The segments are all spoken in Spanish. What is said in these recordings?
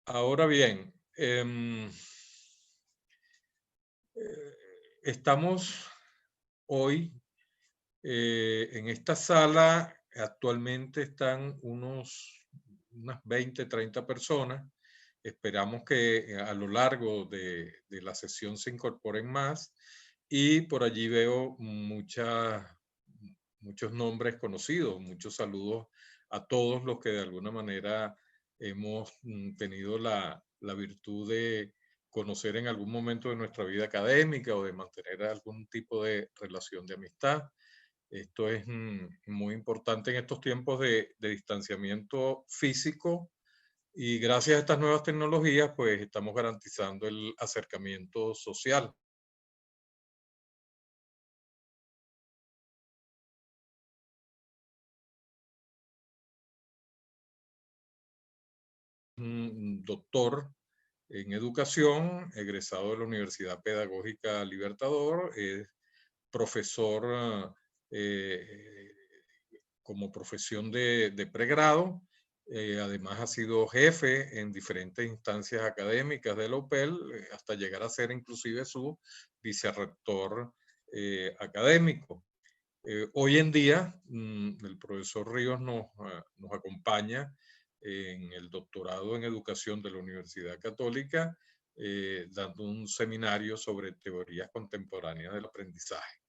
Ahora bien, estamos hoy en esta sala. Actualmente están unas 20, 30 personas. Esperamos que a lo largo de la sesión se incorporen más, y por allí veo muchos nombres conocidos. Muchos saludos a todos los que de alguna manera hemos tenido la virtud de conocer en algún momento de nuestra vida académica o de mantener algún tipo de relación de amistad. Esto es muy importante en estos tiempos de distanciamiento físico, y gracias a estas nuevas tecnologías, pues estamos garantizando el acercamiento social. Un doctor en educación, egresado de la Universidad Pedagógica Libertador, es profesor eh, como profesión de pregrado. Además ha sido jefe en diferentes instancias académicas de la UPEL, hasta llegar a ser inclusive su vicerrector académico. Hoy en día, el profesor Ríos nos acompaña en el doctorado en educación de la Universidad Católica, dando un seminario sobre teorías contemporáneas del aprendizaje,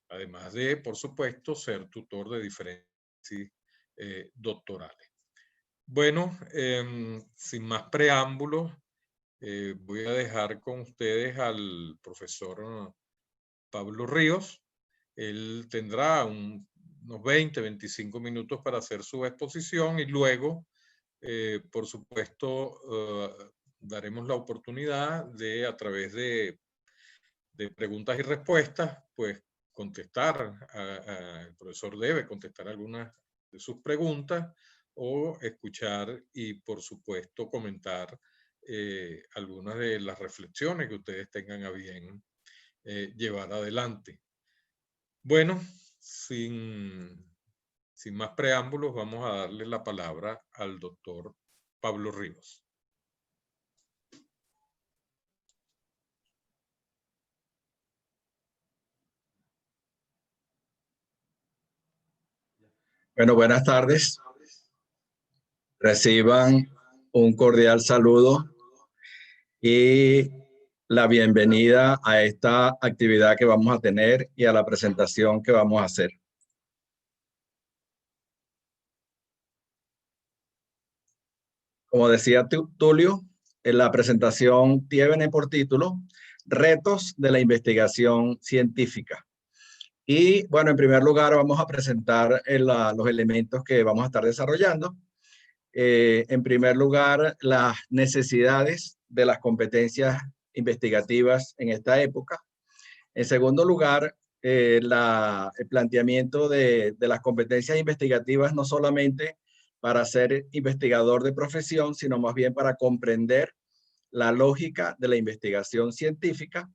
además de, por supuesto, ser tutor de diferentes doctorales. Bueno, sin más preámbulos, voy a dejar con ustedes al profesor Pablo Ríos. Él tendrá unos 20, 25 minutos para hacer su exposición, y luego, por supuesto, daremos la oportunidad de, a través de preguntas y respuestas, pues contestar. El profesor debe contestar algunas de sus preguntas, o escuchar y, por supuesto, comentar algunas de las reflexiones que ustedes tengan a bien llevar adelante. Bueno, sin más preámbulos, vamos a darle la palabra al doctor Pablo Ríos. Bueno, buenas tardes. Reciban un cordial saludo y la bienvenida a esta actividad que vamos a tener y a la presentación que vamos a hacer. Como decía Tulio, en la presentación tiene por título Retos de la investigación científica. Y bueno, en primer lugar vamos a presentar los elementos que vamos a estar desarrollando. En primer lugar, las necesidades de las competencias investigativas en esta época. En segundo lugar, el planteamiento de las competencias investigativas, no solamente para ser investigador de profesión, sino más bien para comprender la lógica de la investigación científica.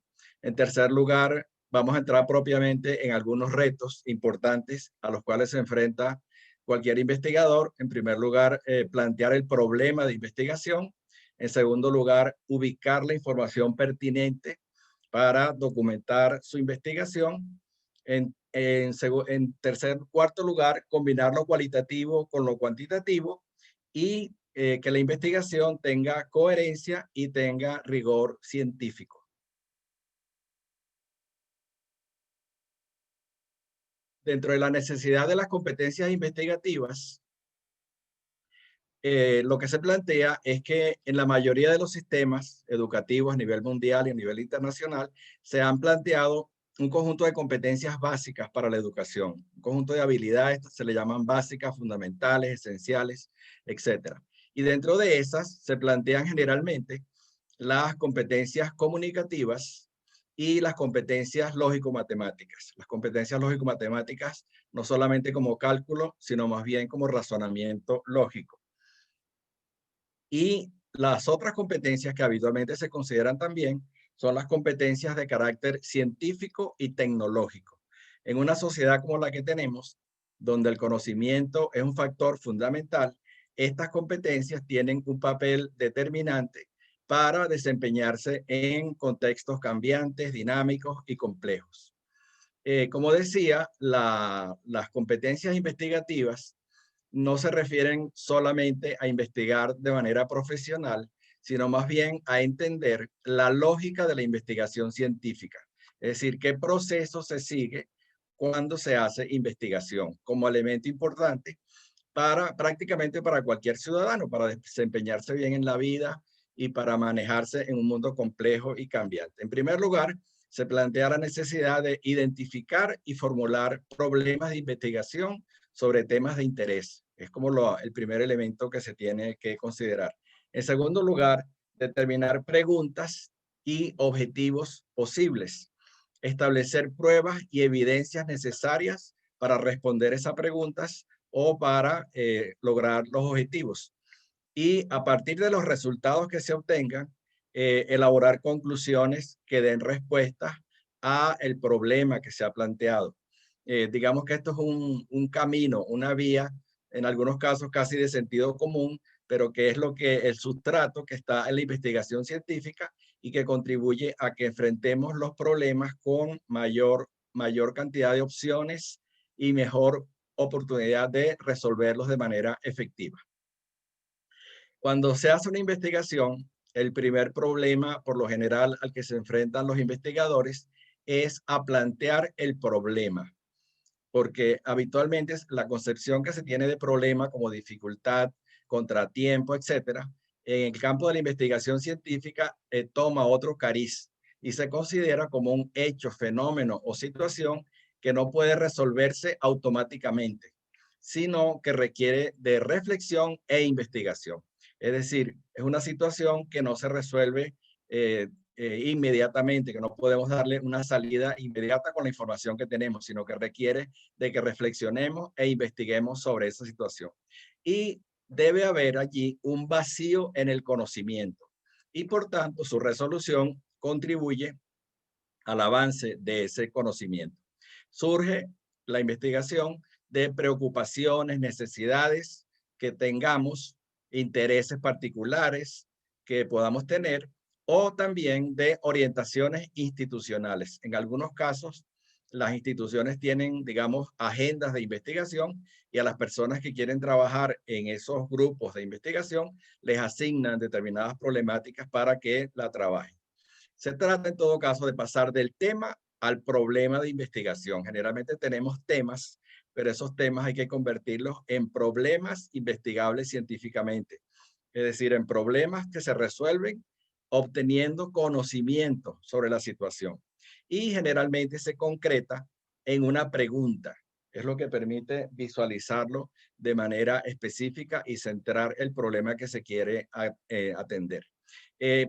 En tercer lugar, vamos a entrar propiamente en algunos retos importantes a los cuales se enfrenta cualquier investigador. En primer lugar, plantear el problema de investigación. En segundo lugar, ubicar la información pertinente para documentar su investigación. En cuarto lugar, combinar lo cualitativo con lo cuantitativo, y que la investigación tenga coherencia y tenga rigor científico. Dentro de la necesidad de las competencias investigativas, lo que se plantea es que en la mayoría de los sistemas educativos a nivel mundial y a nivel internacional se han planteado un conjunto de competencias básicas para la educación, un conjunto de habilidades, se le llaman básicas, fundamentales, esenciales, etc. Y dentro de esas se plantean generalmente las competencias comunicativas y las competencias lógico-matemáticas. Las competencias lógico-matemáticas no solamente como cálculo, sino más bien como razonamiento lógico. Y las otras competencias que habitualmente se consideran también son las competencias de carácter científico y tecnológico. En una sociedad como la que tenemos, donde el conocimiento es un factor fundamental, estas competencias tienen un papel determinante para desempeñarse en contextos cambiantes, dinámicos y complejos. Como decía, las competencias investigativas no se refieren solamente a investigar de manera profesional, sino más bien a entender la lógica de la investigación científica. Es decir, qué proceso se sigue cuando se hace investigación como elemento importante para prácticamente para cualquier ciudadano, para desempeñarse bien en la vida y para manejarse en un mundo complejo y cambiante. En primer lugar, se plantea la necesidad de identificar y formular problemas de investigación sobre temas de interés. Es como el primer elemento que se tiene que considerar. En segundo lugar, determinar preguntas y objetivos posibles. Establecer pruebas y evidencias necesarias para responder esas preguntas o para lograr los objetivos. Y a partir de los resultados que se obtengan, elaborar conclusiones que den respuesta a el problema que se ha planteado. Digamos que esto es un camino, una vía, en algunos casos casi de sentido común, pero que es lo que el sustrato que está en la investigación científica y que contribuye a que enfrentemos los problemas con mayor cantidad de opciones y mejor oportunidad de resolverlos de manera efectiva. Cuando se hace una investigación, el primer problema, por lo general, al que se enfrentan los investigadores es a plantear el problema, porque habitualmente la concepción que se tiene de problema como dificultad, contratiempo, etcétera, en el campo de la investigación científica toma otro cariz y se considera como un hecho, fenómeno o situación que no puede resolverse automáticamente, sino que requiere de reflexión e investigación. Es decir, es una situación que no se resuelve inmediatamente, que no podemos darle una salida inmediata con la información que tenemos, sino que requiere de que reflexionemos e investiguemos sobre esa situación. Y debe haber allí un vacío en el conocimiento y por tanto su resolución contribuye al avance de ese conocimiento. Surge la investigación de preocupaciones, necesidades que tengamos, intereses particulares que podamos tener o también de orientaciones institucionales. En algunos casos, las instituciones tienen, digamos, agendas de investigación y a las personas que quieren trabajar en esos grupos de investigación les asignan determinadas problemáticas para que la trabajen. Se trata en todo caso de pasar del tema al problema de investigación. Generalmente tenemos temas, pero esos temas hay que convertirlos en problemas investigables científicamente. Es decir, en problemas que se resuelven obteniendo conocimiento sobre la situación. Y generalmente se concreta en una pregunta. Es lo que permite visualizarlo de manera específica y centrar el problema que se quiere atender.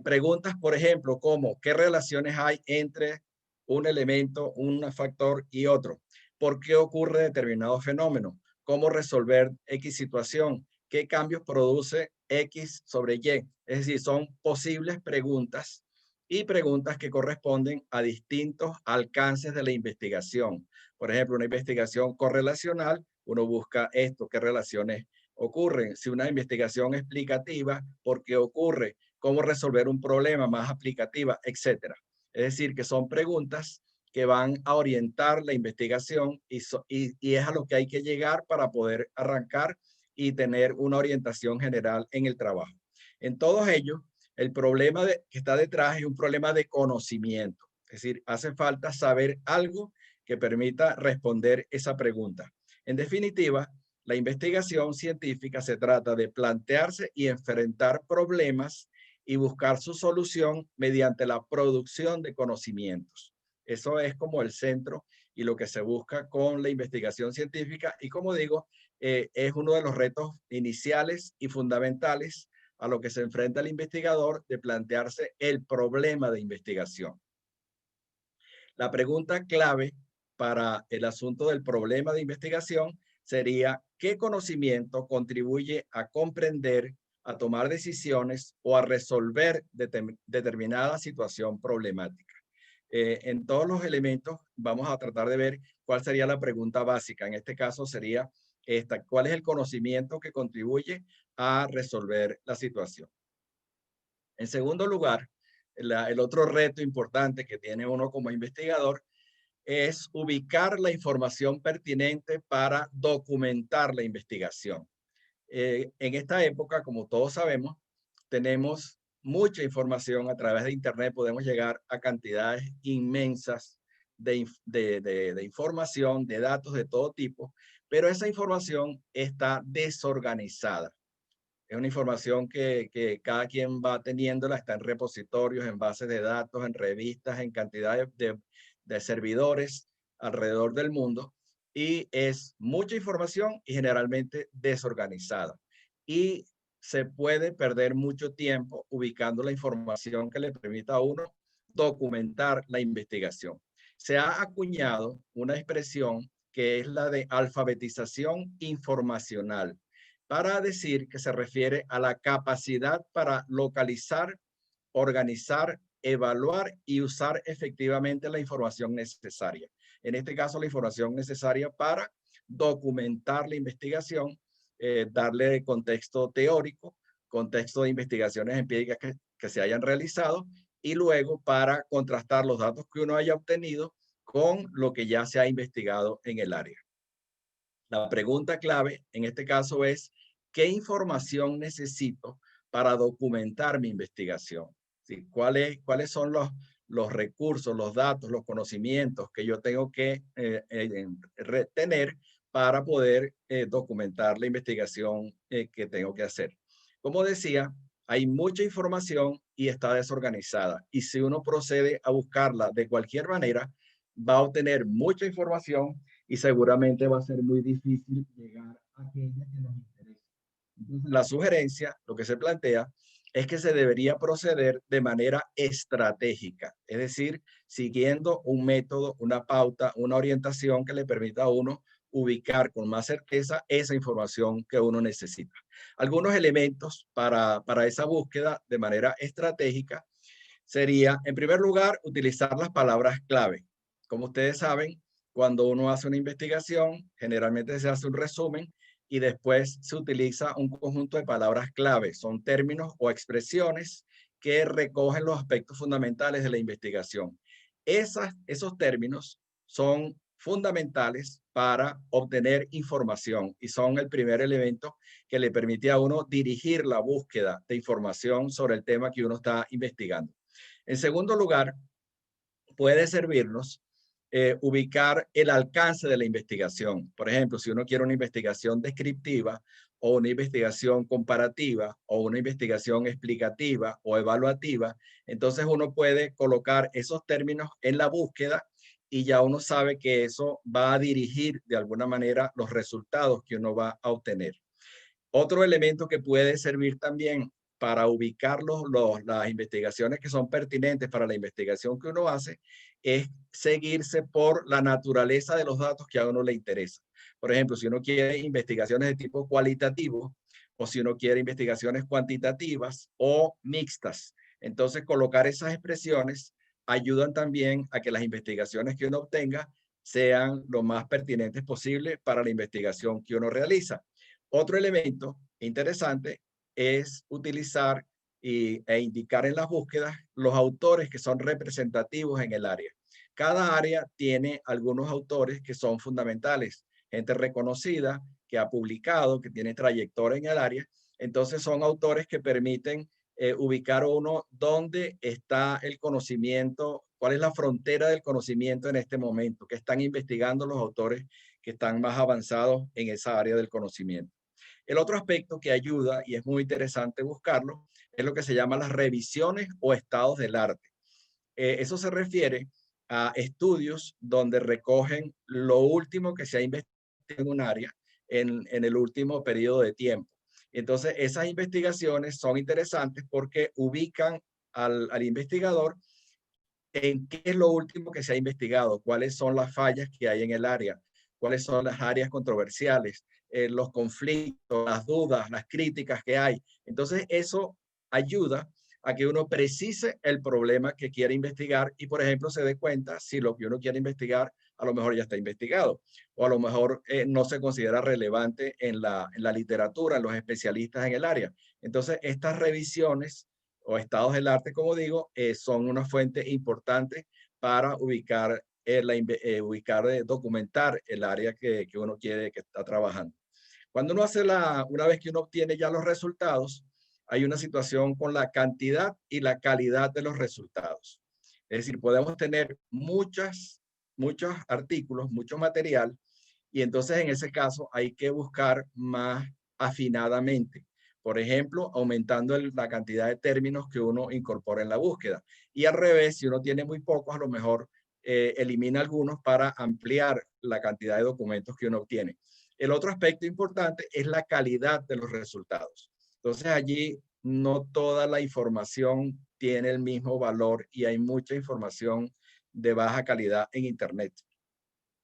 Preguntas, por ejemplo, como ¿qué relaciones hay entre un elemento, un factor y otro? ¿Por qué ocurre determinado fenómeno? ¿Cómo resolver X situación? ¿Qué cambios produce X sobre Y? Es decir, son posibles preguntas y preguntas que corresponden a distintos alcances de la investigación. Por ejemplo, una investigación correlacional, uno busca esto, qué relaciones ocurren. Si una investigación explicativa, ¿por qué ocurre? Cómo resolver un problema más aplicativa, etcétera. Es decir, que son preguntas que van a orientar la investigación y es a lo que hay que llegar para poder arrancar y tener una orientación general en el trabajo. En todos ellos, el problema que está detrás es un problema de conocimiento. Es decir, hace falta saber algo que permita responder esa pregunta. En definitiva, la investigación científica se trata de plantearse y enfrentar problemas y buscar su solución mediante la producción de conocimientos. Eso es como el centro y lo que se busca con la investigación científica y como digo, es uno de los retos iniciales y fundamentales a lo que se enfrenta el investigador de plantearse el problema de investigación. La pregunta clave para el asunto del problema de investigación sería ¿qué conocimiento contribuye a comprender, a tomar decisiones o a resolver determinada situación problemática? En todos los elementos vamos a tratar de ver cuál sería la pregunta básica. En este caso sería cuál es el conocimiento que contribuye a resolver la situación. En segundo lugar, el otro reto importante que tiene uno como investigador es ubicar la información pertinente para documentar la investigación. En esta época, como todos sabemos, tenemos mucha información a través de Internet, podemos llegar a cantidades inmensas de información, de datos de todo tipo, pero esa información está desorganizada. Es una información que cada quien va teniéndola, está en repositorios, en bases de datos, en revistas, en cantidad de servidores alrededor del mundo, y es mucha información y generalmente desorganizada. Y se puede perder mucho tiempo ubicando la información que le permita a uno documentar la investigación. Se ha acuñado una expresión que es la de alfabetización informacional, para decir que se refiere a la capacidad para localizar, organizar, evaluar y usar efectivamente la información necesaria. En este caso, la información necesaria para documentar la investigación, darle contexto teórico, contexto de investigaciones empíricas que se hayan realizado, y luego para contrastar los datos que uno haya obtenido con lo que ya se ha investigado en el área. La pregunta clave en este caso es, ¿qué información necesito para documentar mi investigación? ¿Sí? ¿Cuáles son los recursos, los datos, los conocimientos que yo tengo que tener para poder documentar la investigación que tengo que hacer? Como decía, hay mucha información y está desorganizada. Y si uno procede a buscarla de cualquier manera, va a obtener mucha información y seguramente va a ser muy difícil llegar a aquella que nos interesa. Entonces, la sugerencia, lo que se plantea, es que se debería proceder de manera estratégica, es decir, siguiendo un método, una pauta, una orientación que le permita a uno ubicar con más certeza esa información que uno necesita. Algunos elementos para esa búsqueda de manera estratégica sería, en primer lugar, utilizar las palabras clave. Como ustedes saben, cuando uno hace una investigación, generalmente se hace un resumen y después se utiliza un conjunto de palabras clave. Son términos o expresiones que recogen los aspectos fundamentales de la investigación. Esos términos son fundamentales para obtener información y son el primer elemento que le permite a uno dirigir la búsqueda de información sobre el tema que uno está investigando. En segundo lugar, puede servirnos ubicar el alcance de la investigación. Por ejemplo, si uno quiere una investigación descriptiva o una investigación comparativa o una investigación explicativa o evaluativa, entonces uno puede colocar esos términos en la búsqueda y ya uno sabe que eso va a dirigir de alguna manera los resultados que uno va a obtener. Otro elemento que puede servir también para ubicar las investigaciones que son pertinentes para la investigación que uno hace es seguirse por la naturaleza de los datos que a uno le interesa. Por ejemplo, si uno quiere investigaciones de tipo cualitativo o si uno quiere investigaciones cuantitativas o mixtas, entonces colocar esas expresiones ayudan también a que las investigaciones que uno obtenga sean lo más pertinentes posible para la investigación que uno realiza. Otro elemento interesante es utilizar e indicar en las búsquedas los autores que son representativos en el área. Cada área tiene algunos autores que son fundamentales, gente reconocida que ha publicado, que tiene trayectoria en el área. Entonces son autores que permiten ubicar uno dónde está el conocimiento, cuál es la frontera del conocimiento en este momento, que están investigando los autores que están más avanzados en esa área del conocimiento. El otro aspecto que ayuda, y es muy interesante buscarlo, es lo que se llama las revisiones o estados del arte. Eso se refiere a estudios donde recogen lo último que se ha investigado en un área en el último periodo de tiempo. Entonces, esas investigaciones son interesantes porque ubican al investigador en qué es lo último que se ha investigado, cuáles son las fallas que hay en el área, cuáles son las áreas controversiales, los conflictos, las dudas, las críticas que hay. Entonces, eso ayuda a que uno precise el problema que quiere investigar y, por ejemplo, se dé cuenta si lo que uno quiere investigar a lo mejor ya está investigado, o a lo mejor no se considera relevante en la literatura, en los especialistas en el área. Entonces, estas revisiones o estados del arte, como digo, son una fuente importante para documentar el área que uno quiere, que está trabajando. Cuando uno hace una vez que uno obtiene ya los resultados, hay una situación con la cantidad y la calidad de los resultados. Es decir, podemos tener muchos artículos, mucho material, y entonces en ese caso hay que buscar más afinadamente. Por ejemplo, aumentando la cantidad de términos que uno incorpora en la búsqueda. Y al revés, si uno tiene muy pocos, a lo mejor elimina algunos para ampliar la cantidad de documentos que uno obtiene. El otro aspecto importante es la calidad de los resultados. Entonces allí no toda la información tiene el mismo valor y hay mucha información de baja calidad en Internet.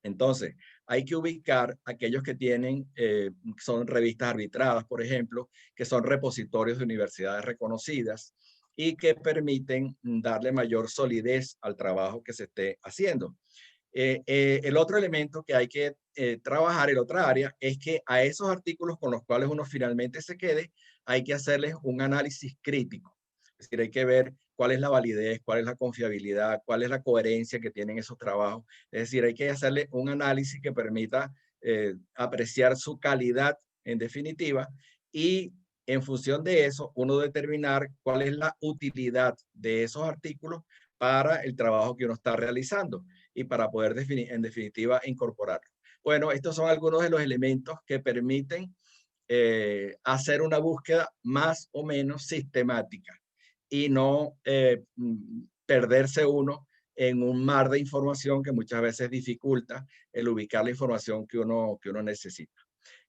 Entonces, hay que ubicar aquellos que tienen, son revistas arbitradas, por ejemplo, que son repositorios de universidades reconocidas y que permiten darle mayor solidez al trabajo que se esté haciendo. El otro elemento que hay que trabajar en otra área es que a esos artículos con los cuales uno finalmente se quede, hay que hacerles un análisis crítico. Es decir, hay que ver cuál es la validez, cuál es la confiabilidad, cuál es la coherencia que tienen esos trabajos. Es decir, hay que hacerle un análisis que permita apreciar su calidad en definitiva y en función de eso, uno determinar cuál es la utilidad de esos artículos para el trabajo que uno está realizando y para poder en definitiva incorporarlo. Bueno, estos son algunos de los elementos que permiten hacer una búsqueda más o menos sistemática y no perderse uno en un mar de información que muchas veces dificulta el ubicar la información que uno necesita.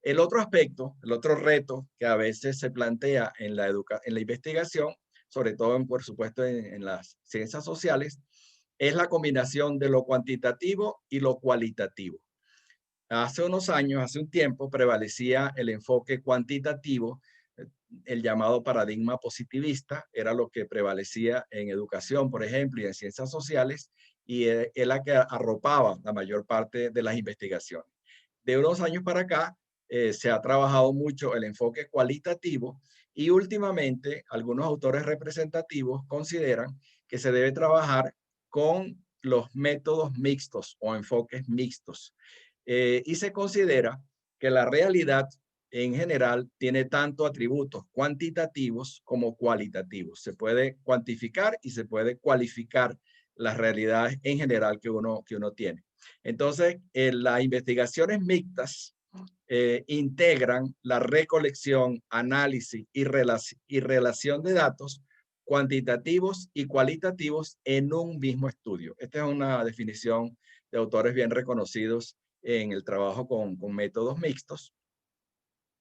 El otro aspecto, el otro reto que a veces se plantea en la investigación, sobre todo, por supuesto, en las ciencias sociales, es la combinación de lo cuantitativo y lo cualitativo. Hace unos años, hace un tiempo, prevalecía el enfoque cuantitativo, el llamado paradigma positivista, era lo que prevalecía en educación, por ejemplo, y en ciencias sociales, y es la que arropaba la mayor parte de las investigaciones. De unos años para acá, se ha trabajado mucho el enfoque cualitativo y últimamente algunos autores representativos consideran que se debe trabajar con los métodos mixtos o enfoques mixtos. Y se considera que la realidad en general tiene tanto atributos cuantitativos como cualitativos. Se puede cuantificar y se puede cualificar las realidades en general que uno tiene. Entonces, las investigaciones mixtas integran la recolección, análisis y relación de datos cuantitativos y cualitativos en un mismo estudio. Esta es una definición de autores bien reconocidos en el trabajo con métodos mixtos.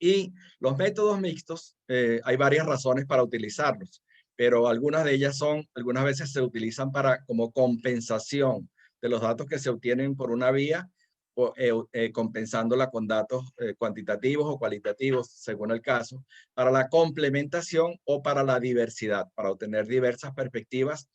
Y los métodos mixtos, hay varias razones para utilizarlos, pero algunas de ellas algunas veces se utilizan como compensación de los datos que se obtienen por una vía, compensándola con datos cuantitativos o cualitativos, según el caso, para la complementación o para la diversidad, para obtener diversas perspectivas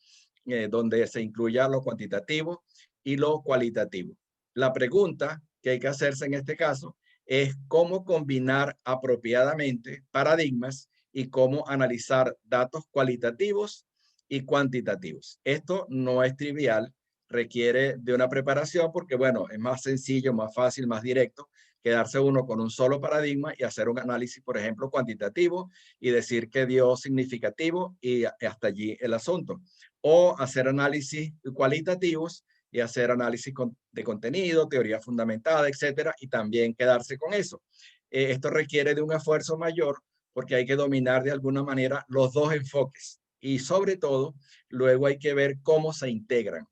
donde se incluya lo cuantitativo y lo cualitativo. La pregunta que hay que hacerse en este caso es cómo combinar apropiadamente paradigmas y cómo analizar datos cualitativos y cuantitativos. Esto no es trivial, requiere de una preparación porque, bueno, es más sencillo, más fácil, más directo quedarse uno con un solo paradigma y hacer un análisis, por ejemplo, cuantitativo y decir que dio significativo y hasta allí el asunto. O hacer análisis cualitativos y hacer análisis de contenido, teoría fundamentada, etcétera, y también quedarse con eso. Esto requiere de un esfuerzo mayor porque hay que dominar de alguna manera los dos enfoques y sobre todo luego hay que ver cómo se integran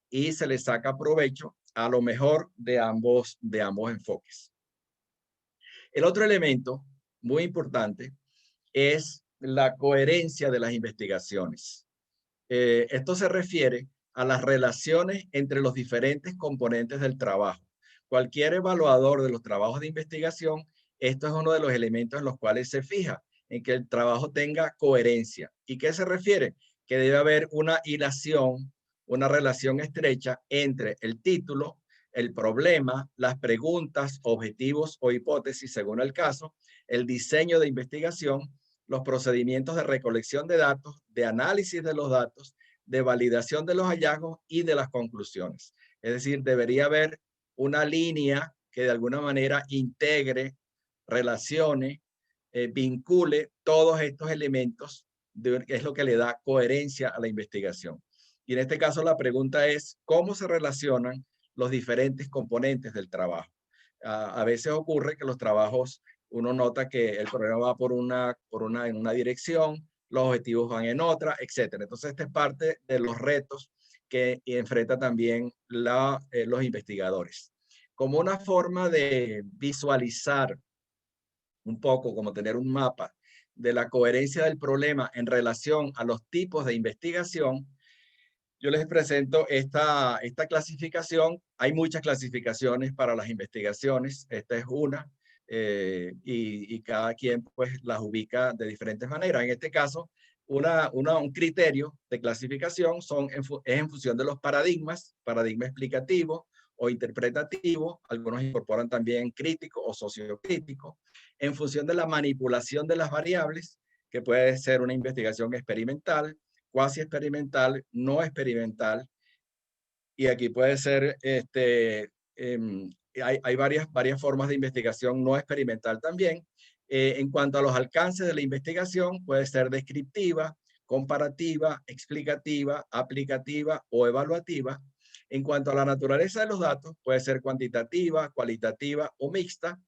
y se les saca provecho a lo mejor de ambos enfoques. El otro elemento muy importante es la coherencia de las investigaciones. Esto se refiere a las relaciones entre los diferentes componentes del trabajo. Cualquier evaluador de los trabajos de investigación, esto es uno de los elementos en los cuales se fija, en que el trabajo tenga coherencia. ¿Y qué se refiere? Que debe haber una hilación, una relación estrecha entre el título, el problema, las preguntas, objetivos o hipótesis, según el caso, el diseño de investigación, los procedimientos de recolección de datos, de análisis de los datos, de validación de los hallazgos y de las conclusiones. Es decir, debería haber una línea que de alguna manera integre, relacione, vincule todos estos elementos, que es lo que le da coherencia a la investigación. Y en este caso la pregunta es, ¿cómo se relacionan los diferentes componentes del trabajo? A veces ocurre que los trabajos, uno nota que el problema va en una dirección, los objetivos van en otra, etcétera. Entonces, esta es parte de los retos que enfrenta también los investigadores. Como una forma de visualizar un poco, como tener un mapa de la coherencia del problema en relación a los tipos de investigación, yo les presento esta clasificación. Hay muchas clasificaciones para las investigaciones. Esta es una, y cada quien pues las ubica de diferentes maneras. En este caso, un criterio de clasificación es en función de los paradigmas, paradigma explicativo o interpretativo. Algunos incorporan también crítico o sociocrítico. En función de la manipulación de las variables, que puede ser una investigación experimental, cuasi experimental, no experimental, y aquí puede ser, hay varias formas de investigación no experimental también. En cuanto a los alcances de la investigación, puede ser descriptiva, comparativa, explicativa, aplicativa o evaluativa. En cuanto a la naturaleza de los datos, puede ser cuantitativa, cualitativa o mixta.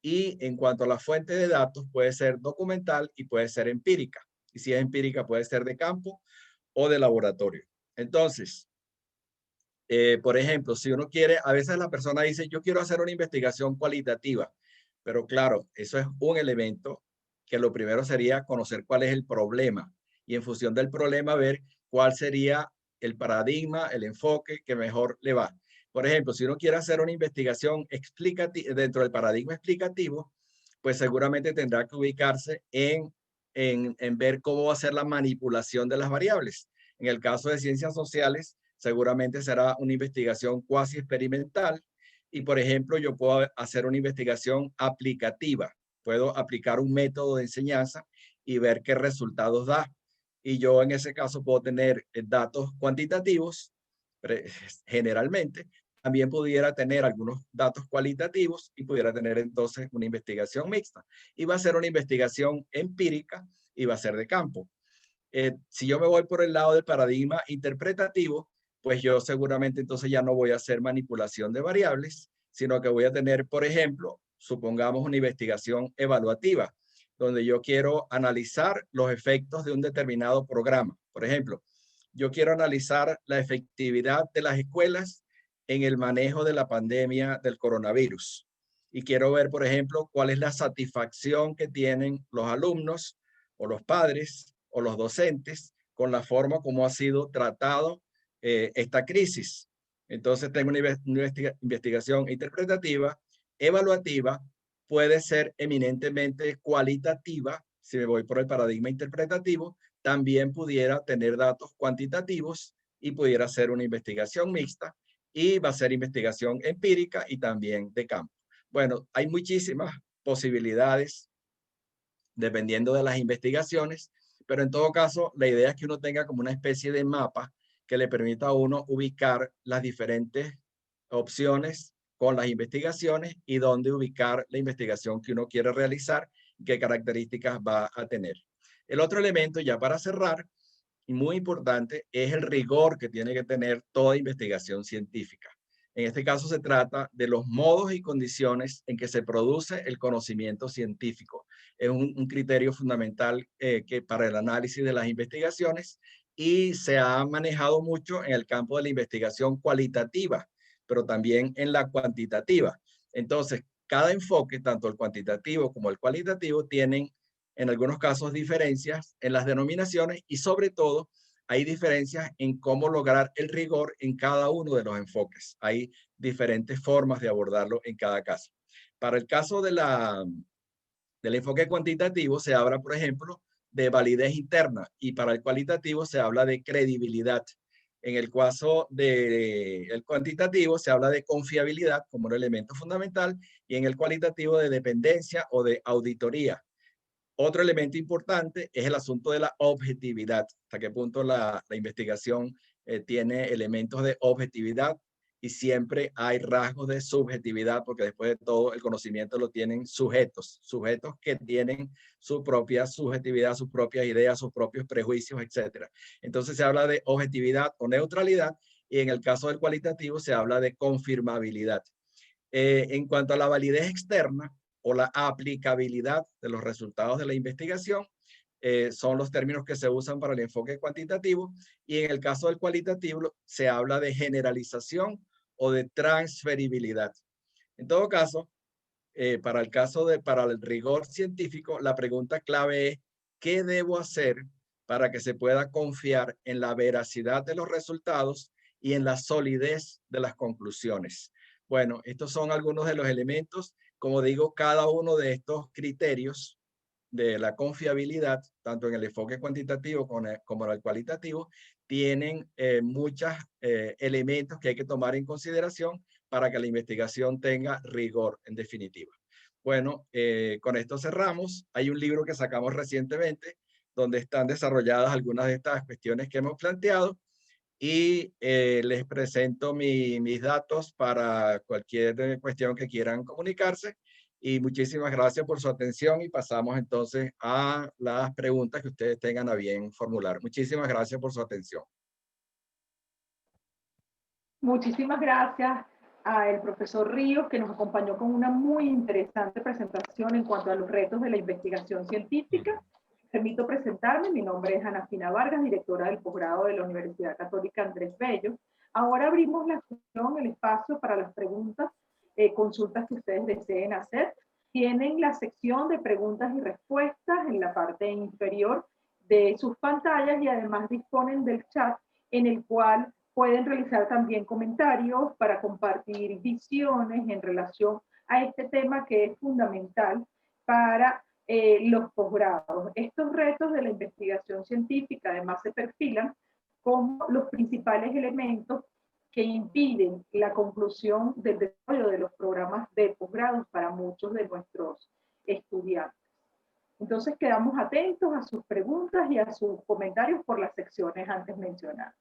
Y en cuanto a la fuente de datos, puede ser documental y puede ser empírica. Y si es empírica, puede ser de campo o de laboratorio. Entonces, por ejemplo, si uno quiere, a veces la persona dice, yo quiero hacer una investigación cualitativa, pero claro, eso es un elemento que lo primero sería conocer cuál es el problema y en función del problema ver cuál sería el paradigma, el enfoque que mejor le va. Por ejemplo, si uno quiere hacer una investigación explicativa dentro del paradigma explicativo, pues seguramente tendrá que ubicarse en ver cómo va a ser la manipulación de las variables. En el caso de ciencias sociales, seguramente será una investigación cuasi experimental y, por ejemplo, yo puedo hacer una investigación aplicativa. Puedo aplicar un método de enseñanza y ver qué resultados da. Y yo en ese caso puedo tener datos cuantitativos, generalmente. También pudiera tener algunos datos cualitativos y pudiera tener entonces una investigación mixta. Y va a ser una investigación empírica y va a ser de campo. Si yo me voy por el lado del paradigma interpretativo, pues yo seguramente entonces ya no voy a hacer manipulación de variables, sino que voy a tener, por ejemplo, supongamos una investigación evaluativa, donde yo quiero analizar los efectos de un determinado programa. Por ejemplo, yo quiero analizar la efectividad de las escuelas en el manejo de la pandemia del coronavirus. Y quiero ver, por ejemplo, cuál es la satisfacción que tienen los alumnos o los padres o los docentes con la forma como ha sido tratado esta crisis. Entonces tengo una investigación interpretativa, evaluativa, puede ser eminentemente cualitativa, si me voy por el paradigma interpretativo, también pudiera tener datos cuantitativos y pudiera ser una investigación mixta y va a ser investigación empírica y también de campo. Bueno, hay muchísimas posibilidades dependiendo de las investigaciones, pero en todo caso, la idea es que uno tenga como una especie de mapa que le permita a uno ubicar las diferentes opciones con las investigaciones y dónde ubicar la investigación que uno quiere realizar y qué características va a tener. El otro elemento, ya para cerrar, y muy importante, es el rigor que tiene que tener toda investigación científica. En este caso se trata de los modos y condiciones en que se produce el conocimiento científico. Es un criterio fundamental que para el análisis de las investigaciones y se ha manejado mucho en el campo de la investigación cualitativa, pero también en la cuantitativa. Entonces, cada enfoque, tanto el cuantitativo como el cualitativo, tienen en algunos casos diferencias en las denominaciones y sobre todo hay diferencias en cómo lograr el rigor en cada uno de los enfoques. Hay diferentes formas de abordarlo en cada caso. Para el caso del enfoque cuantitativo se habla, por ejemplo, de validez interna y para el cualitativo se habla de credibilidad. En el caso del cuantitativo se habla de confiabilidad como un elemento fundamental y en el cualitativo de dependencia o de auditoría. Otro elemento importante es el asunto de la objetividad. Hasta qué punto la investigación tiene elementos de objetividad y siempre hay rasgos de subjetividad, porque después de todo el conocimiento lo tienen sujetos que tienen su propia subjetividad, sus propias ideas, sus propios prejuicios, etc. Entonces se habla de objetividad o neutralidad y en el caso del cualitativo se habla de confirmabilidad. En cuanto a la validez externa o la aplicabilidad de los resultados de la investigación, son los términos que se usan para el enfoque cuantitativo, y en el caso del cualitativo se habla de generalización o de transferibilidad. En todo caso, para el rigor científico, la pregunta clave es: ¿qué debo hacer para que se pueda confiar en la veracidad de los resultados y en la solidez de las conclusiones? Bueno, estos son algunos de los elementos. Como digo, cada uno de estos criterios de la confiabilidad, tanto en el enfoque cuantitativo como en el cualitativo, tienen muchos elementos que hay que tomar en consideración para que la investigación tenga rigor, en definitiva. Bueno, con esto cerramos. Hay un libro que sacamos recientemente donde están desarrolladas algunas de estas cuestiones que hemos planteado, y les presento mis datos para cualquier cuestión que quieran comunicarse. Y muchísimas gracias por su atención, y pasamos entonces a las preguntas que ustedes tengan a bien formular. Muchísimas gracias por su atención. Muchísimas gracias al profesor Ríos, que nos acompañó con una muy interesante presentación en cuanto a los retos de la investigación científica. Permito presentarme, mi nombre es Ana Fina Vargas, directora del posgrado de la Universidad Católica Andrés Bello. Ahora abrimos la sesión, el espacio para las preguntas, consultas que ustedes deseen hacer. Tienen la sección de preguntas y respuestas en la parte inferior de sus pantallas, y además disponen del chat en el cual pueden realizar también comentarios para compartir visiones en relación a este tema que es fundamental para los posgrados. Estos retos de la investigación científica además se perfilan como los principales elementos que impiden la conclusión del desarrollo de los programas de posgrados para muchos de nuestros estudiantes. Entonces quedamos atentos a sus preguntas y a sus comentarios por las secciones antes mencionadas.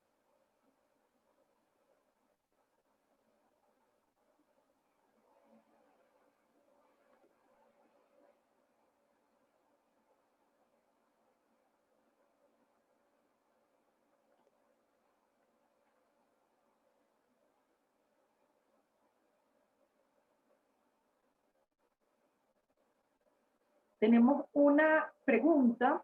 Tenemos una pregunta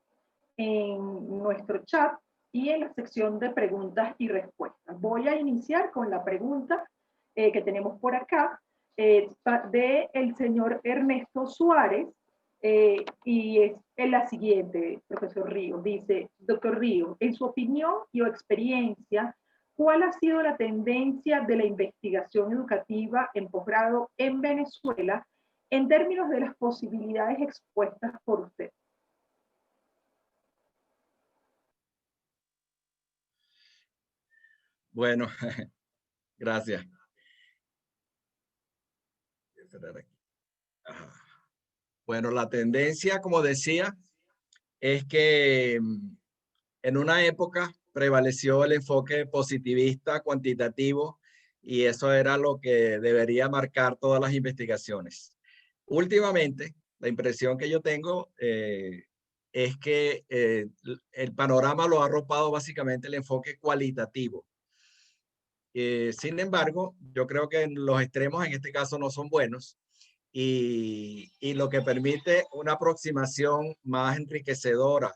en nuestro chat y en la sección de preguntas y respuestas. Voy a iniciar con la pregunta que tenemos por acá de el señor Ernesto Suárez, y es la siguiente, profesor Ríos. Dice: doctor Ríos, en su opinión y o experiencia, ¿cuál ha sido la tendencia de la investigación educativa en posgrado en Venezuela en términos de las posibilidades expuestas por usted? Bueno, gracias. Bueno, la tendencia, como decía, es que en una época prevaleció el enfoque positivista, cuantitativo, y eso era lo que debería marcar todas las investigaciones. Últimamente, la impresión que yo tengo es que el panorama lo ha arropado básicamente el enfoque cualitativo. Sin embargo, yo creo que los extremos en este caso no son buenos, y lo que permite una aproximación más enriquecedora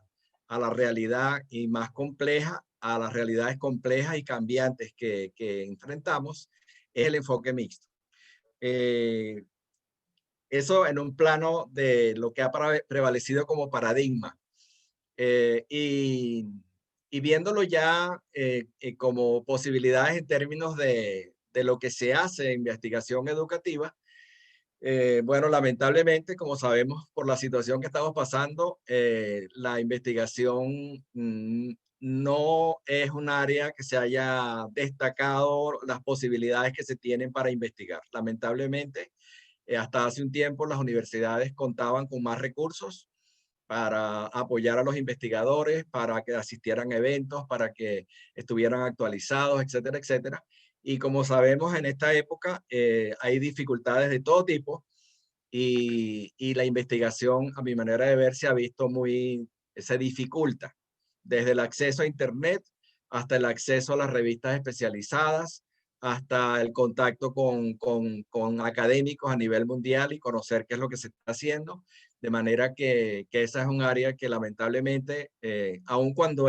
a la realidad y más compleja, a las realidades complejas y cambiantes que enfrentamos, es el enfoque mixto. Eso en un plano de lo que ha prevalecido como paradigma. Y viéndolo ya como posibilidades en términos de lo que se hace en investigación educativa, Bueno, lamentablemente, como sabemos por la situación que estamos pasando, la investigación no es un área que se haya destacado las posibilidades que se tienen para investigar. Lamentablemente, hasta hace un tiempo las universidades contaban con más recursos para apoyar a los investigadores, para que asistieran a eventos, para que estuvieran actualizados, etcétera, etcétera. Y como sabemos, en esta época hay dificultades de todo tipo y la investigación, a mi manera de ver, se ha visto se dificulta, desde el acceso a Internet hasta el acceso a las revistas especializadas, hasta el contacto con académicos a nivel mundial y conocer qué es lo que se está haciendo. De manera que esa es un área que lamentablemente, aun cuando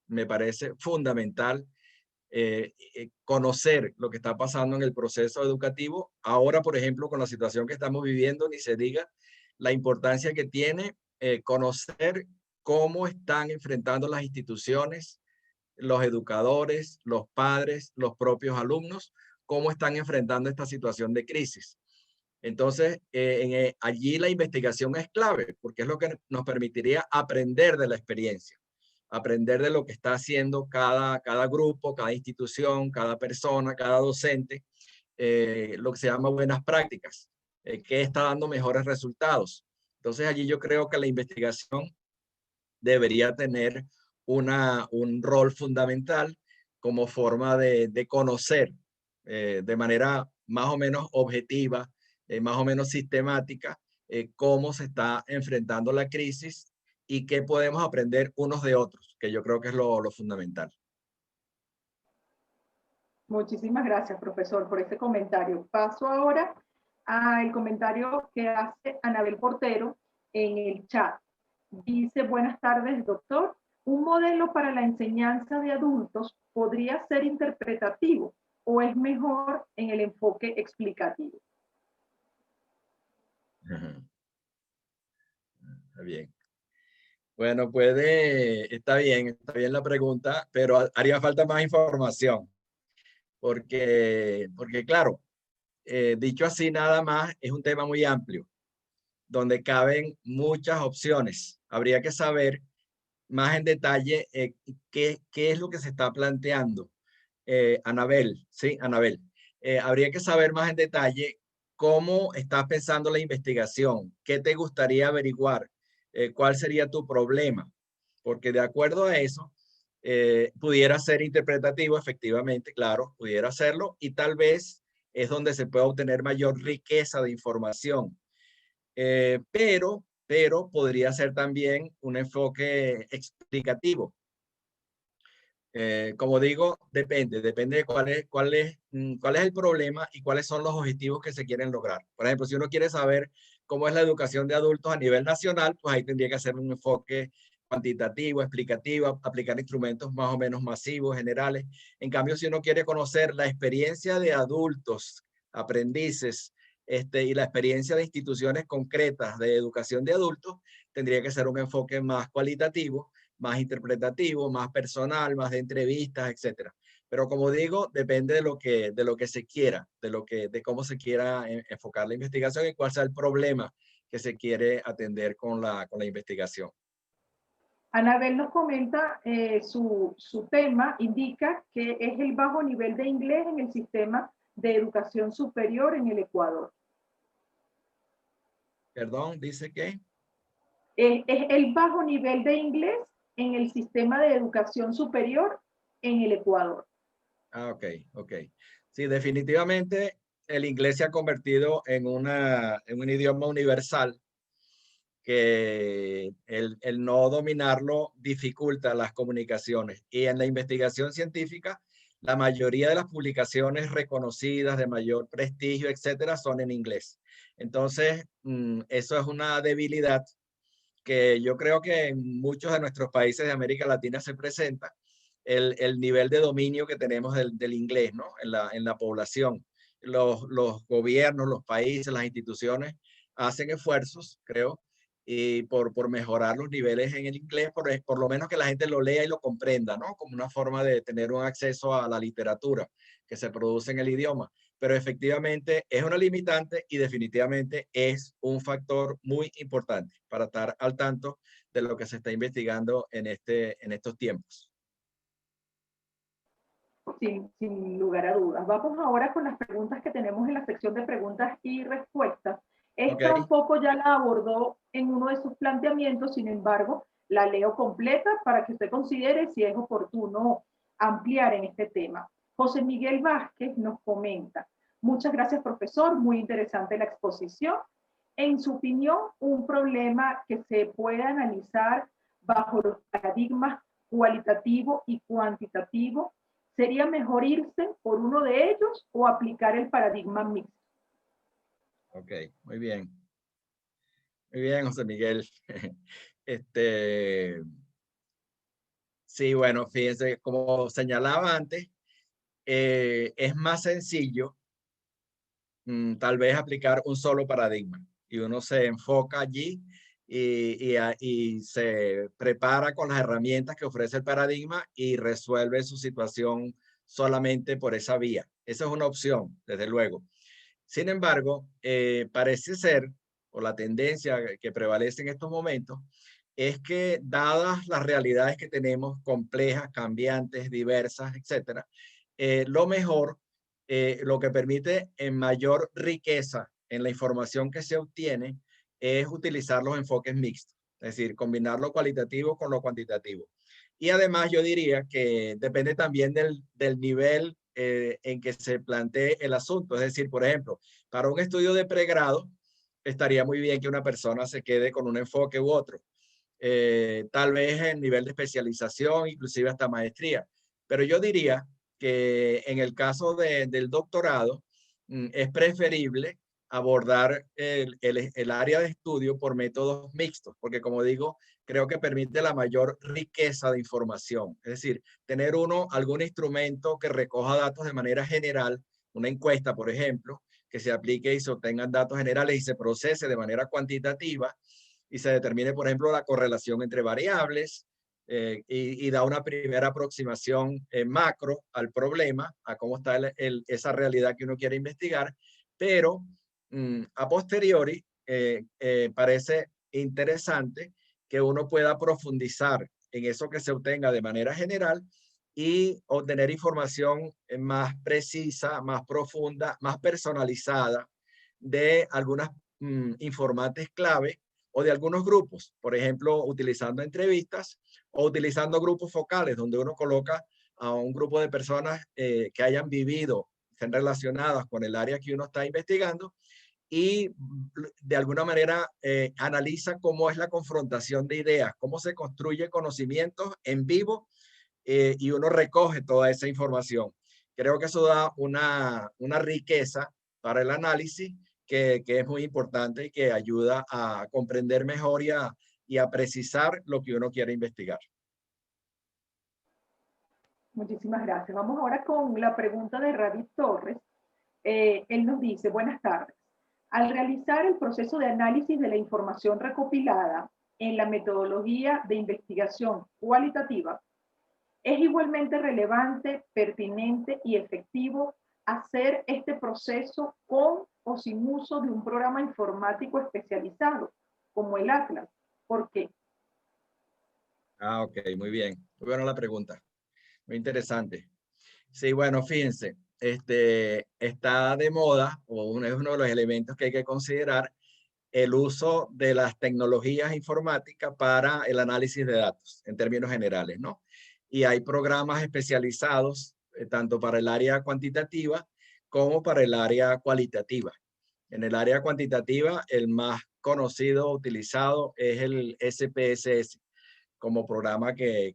me parece fundamental conocer lo que está pasando en el proceso educativo. Ahora, por ejemplo, con la situación que estamos viviendo, ni se diga la importancia que tiene conocer cómo están enfrentando las instituciones, los educadores, los padres, los propios alumnos, cómo están enfrentando esta situación de crisis. Entonces, allí la investigación es clave porque es lo que nos permitiría aprender de la experiencia, aprender de lo que está haciendo cada grupo, cada institución, cada persona, cada docente, lo que se llama buenas prácticas, que está dando mejores resultados. Entonces, allí yo creo que la investigación debería tener un rol fundamental como forma de conocer de manera más o menos objetiva, más o menos sistemática, cómo se está enfrentando la crisis y qué podemos aprender unos de otros, que yo creo que es lo fundamental. Muchísimas gracias, profesor, por ese comentario. Paso ahora al comentario que hace Anabel Portero en el chat. Dice, buenas tardes, doctor. ¿Un modelo para la enseñanza de adultos podría ser interpretativo o es mejor en el enfoque explicativo? Está bien. Bueno, está bien la pregunta, pero haría falta más información, porque claro, dicho así nada más, es un tema muy amplio, donde caben muchas opciones. Habría que saber más en detalle qué es lo que se está planteando. Anabel, sí, Anabel. Habría que saber más en detalle cómo estás pensando la investigación, qué te gustaría averiguar, cuál sería tu problema, porque de acuerdo a eso, pudiera ser interpretativo, efectivamente, claro, pudiera serlo, y tal vez es donde se puede obtener mayor riqueza de información. Pero podría ser también un enfoque explicativo. Como digo, depende de cuál es el problema y cuáles son los objetivos que se quieren lograr. Por ejemplo, si uno quiere saber cómo es la educación de adultos a nivel nacional, pues ahí tendría que hacer un enfoque cuantitativo, explicativo, aplicar instrumentos más o menos masivos, generales. En cambio, si uno quiere conocer la experiencia de adultos, aprendices, y la experiencia de instituciones concretas de educación de adultos, tendría que ser un enfoque más cualitativo, más interpretativo, más personal, más de entrevistas, etcétera. Pero como digo, depende de lo que se quiera, de cómo se quiera enfocar la investigación y cuál sea el problema que se quiere atender con la investigación. Anabel nos comenta su tema, indica que es el bajo nivel de inglés en el sistema de educación superior en el Ecuador. Perdón, dice que es el bajo nivel de inglés en el sistema de educación superior en el Ecuador. Ok. Sí, definitivamente el inglés se ha convertido en un idioma universal que el no dominarlo dificulta las comunicaciones. Y en la investigación científica, la mayoría de las publicaciones reconocidas de mayor prestigio, etcétera, son en inglés. Entonces, eso es una debilidad que yo creo que en muchos de nuestros países de América Latina se presenta, el nivel de dominio que tenemos del inglés, ¿no? En la población. Los gobiernos, los países, las instituciones hacen esfuerzos, creo, y por mejorar los niveles en el inglés, por lo menos que la gente lo lea y lo comprenda, ¿no? Como una forma de tener un acceso a la literatura que se produce en el idioma. Pero efectivamente es una limitante y definitivamente es un factor muy importante para estar al tanto de lo que se está investigando en estos tiempos. Sin lugar a dudas. Vamos ahora con las preguntas que tenemos en la sección de preguntas y respuestas. Esta Okay. un poco ya la abordó en uno de sus planteamientos, sin embargo, la leo completa para que usted considere si es oportuno ampliar en este tema. José Miguel Vázquez nos comenta: muchas gracias, profesor, muy interesante la exposición. En su opinión, un problema que se puede analizar bajo los paradigmas cualitativo y cuantitativo, ¿sería mejor irse por uno de ellos o aplicar el paradigma mixto? Ok, muy bien. Muy bien, José Miguel. Sí, bueno, fíjense, como señalaba antes, es más sencillo tal vez aplicar un solo paradigma y uno se enfoca allí y se prepara con las herramientas que ofrece el paradigma y resuelve su situación solamente por esa vía. Esa es una opción, desde luego. Sin embargo, parece ser, o la tendencia que prevalece en estos momentos, es que dadas las realidades que tenemos, complejas, cambiantes, diversas, etcétera, lo mejor, lo que permite en mayor riqueza en la información que se obtiene, es utilizar los enfoques mixtos, es decir, combinar lo cualitativo con lo cuantitativo. Y además yo diría que depende también del nivel en que se plantee el asunto. Es decir, por ejemplo, para un estudio de pregrado, estaría muy bien que una persona se quede con un enfoque u otro. Tal vez en nivel de especialización, inclusive hasta maestría. Pero yo diría que en el caso del doctorado, es preferible abordar el área de estudio por métodos mixtos, porque como digo, creo que permite la mayor riqueza de información. Es decir, tener algún instrumento que recoja datos de manera general, una encuesta, por ejemplo, que se aplique y se obtengan datos generales y se procese de manera cuantitativa y se determine, por ejemplo, la correlación entre variables y da una primera aproximación macro al problema, a cómo está esa realidad que uno quiere investigar, pero a posteriori parece interesante que uno pueda profundizar en eso que se obtenga de manera general y obtener información más precisa, más profunda, más personalizada de algunas informantes clave o de algunos grupos, por ejemplo, utilizando entrevistas o utilizando grupos focales donde uno coloca a un grupo de personas que hayan vivido, estén relacionadas con el área que uno está investigando y de alguna manera analiza cómo es la confrontación de ideas, cómo se construye conocimientos en vivo y uno recoge toda esa información. Creo que eso da una riqueza para el análisis que es muy importante y que ayuda a comprender mejor y a precisar lo que uno quiere investigar. Muchísimas gracias. Vamos ahora con la pregunta de Ravi Torres. Él nos dice: buenas tardes. Al realizar el proceso de análisis de la información recopilada en la metodología de investigación cualitativa, ¿es igualmente relevante, pertinente y efectivo hacer este proceso con o sin uso de un programa informático especializado como el Atlas? ¿Por qué? Ok, muy bien. Muy buena la pregunta. Muy interesante. Sí, bueno, fíjense, está de moda, es uno de los elementos que hay que considerar, el uso de las tecnologías informáticas para el análisis de datos, en términos generales, ¿no? Y hay programas especializados, tanto para el área cuantitativa como para el área cualitativa. En el área cuantitativa, el más conocido, utilizado, es el SPSS, como programa que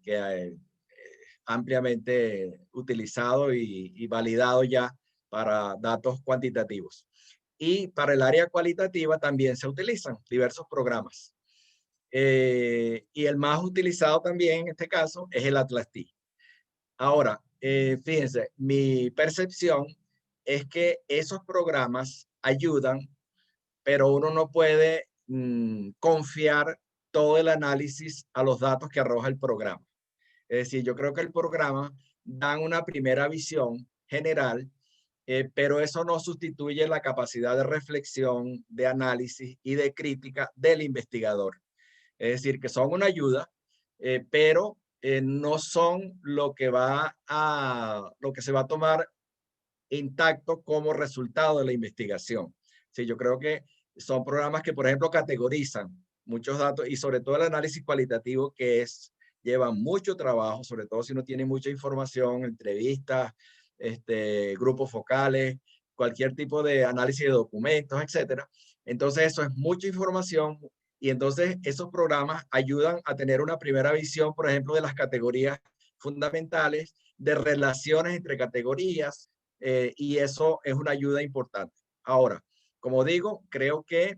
ampliamente utilizado y validado ya para datos cuantitativos. Y para el área cualitativa también se utilizan diversos programas. Y el más utilizado también en este caso es el Atlas-T. Ahora, fíjense, mi percepción es que esos programas ayudan, pero uno no puede confiar todo el análisis a los datos que arroja el programa. Es decir, yo creo que el programa da una primera visión general, pero eso no sustituye la capacidad de reflexión, de análisis y de crítica del investigador. Es decir, que son una ayuda, pero no son lo que se va a tomar intacto como resultado de la investigación. Sí, yo creo que son programas que, por ejemplo, categorizan muchos datos y sobre todo el análisis cualitativo, lleva mucho trabajo, sobre todo si uno tiene mucha información, entrevistas, grupos focales, cualquier tipo de análisis de documentos, etcétera. Entonces eso es mucha información y entonces esos programas ayudan a tener una primera visión, por ejemplo, de las categorías fundamentales, de relaciones entre categorías, y eso es una ayuda importante. Ahora, como digo, creo que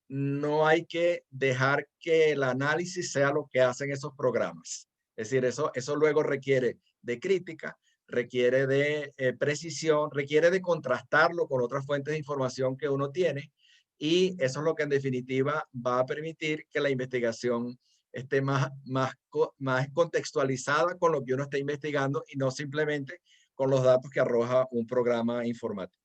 no hay que dejar que el análisis sea lo que hacen esos programas. Es decir, eso luego requiere de crítica, requiere de precisión, requiere de contrastarlo con otras fuentes de información que uno tiene, y eso es lo que en definitiva va a permitir que la investigación esté más contextualizada con lo que uno está investigando y no simplemente con los datos que arroja un programa informático.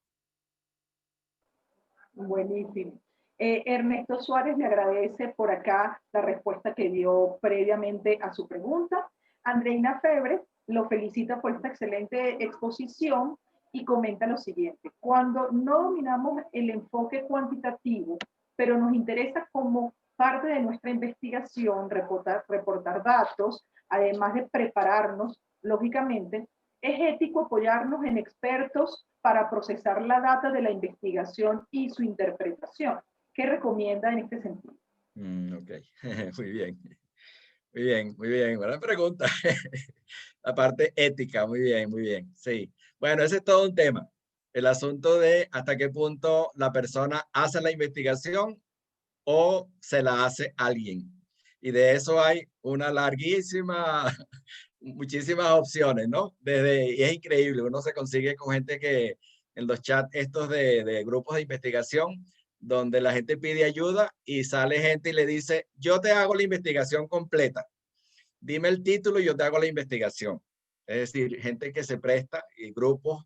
Buenísimo. Ernesto Suárez le agradece por acá la respuesta que dio previamente a su pregunta. Andreina Febre lo felicita por esta excelente exposición y comenta lo siguiente: cuando no dominamos el enfoque cuantitativo, pero nos interesa como parte de nuestra investigación reportar datos, además de prepararnos, lógicamente, es ético apoyarnos en expertos para procesar la data de la investigación y su interpretación. ¿Qué recomienda en este sentido? Ok, muy bien. Muy bien, muy bien. Buena pregunta. La parte ética, muy bien, muy bien. Sí. Bueno, ese es todo un tema. El asunto de hasta qué punto la persona hace la investigación o se la hace alguien. Y de eso hay una larguísima, muchísimas opciones, ¿no? Y es increíble, uno se consigue con gente que en los chats estos de grupos de investigación, donde la gente pide ayuda y sale gente y le dice, yo te hago la investigación completa. Dime el título y yo te hago la investigación. Es decir, gente que se presta y grupos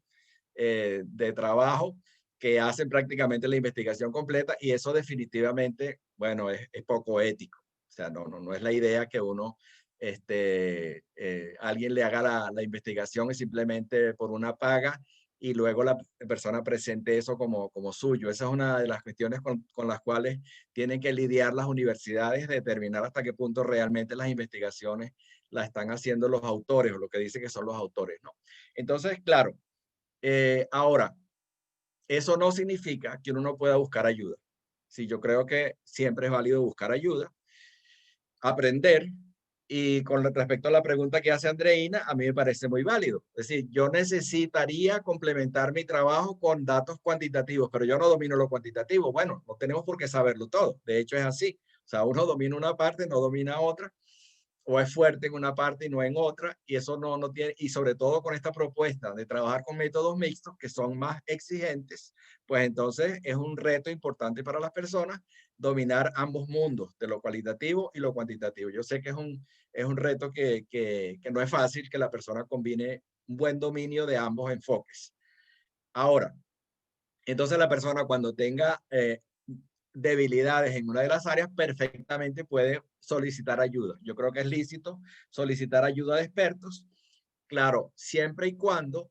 de trabajo que hacen prácticamente la investigación completa, y eso definitivamente, bueno, es poco ético. O sea, no es la idea que alguien le haga la investigación y simplemente por una paga y luego la persona presente eso como suyo. Esa es una de las cuestiones con las cuales tienen que lidiar las universidades, determinar hasta qué punto realmente las investigaciones las están haciendo los autores, o lo que dice que son los autores, ¿no? Entonces, claro, ahora, eso no significa que uno no pueda buscar ayuda. Sí, yo creo que siempre es válido buscar ayuda, aprender. Y con respecto a la pregunta que hace Andreina, a mí me parece muy válido. Es decir, yo necesitaría complementar mi trabajo con datos cuantitativos, pero yo no domino lo cuantitativo. Bueno, no tenemos por qué saberlo todo. De hecho, es así. O sea, uno domina una parte, no domina otra, o es fuerte en una parte y no en otra, y eso no tiene, y sobre todo con esta propuesta de trabajar con métodos mixtos que son más exigentes, pues entonces es un reto importante para las personas dominar ambos mundos, de lo cualitativo y lo cuantitativo. Yo sé que es un reto que no es fácil que la persona combine un buen dominio de ambos enfoques. Ahora, entonces la persona cuando tenga debilidades en una de las áreas, perfectamente puede solicitar ayuda. Yo creo que es lícito solicitar ayuda de expertos, claro, siempre y cuando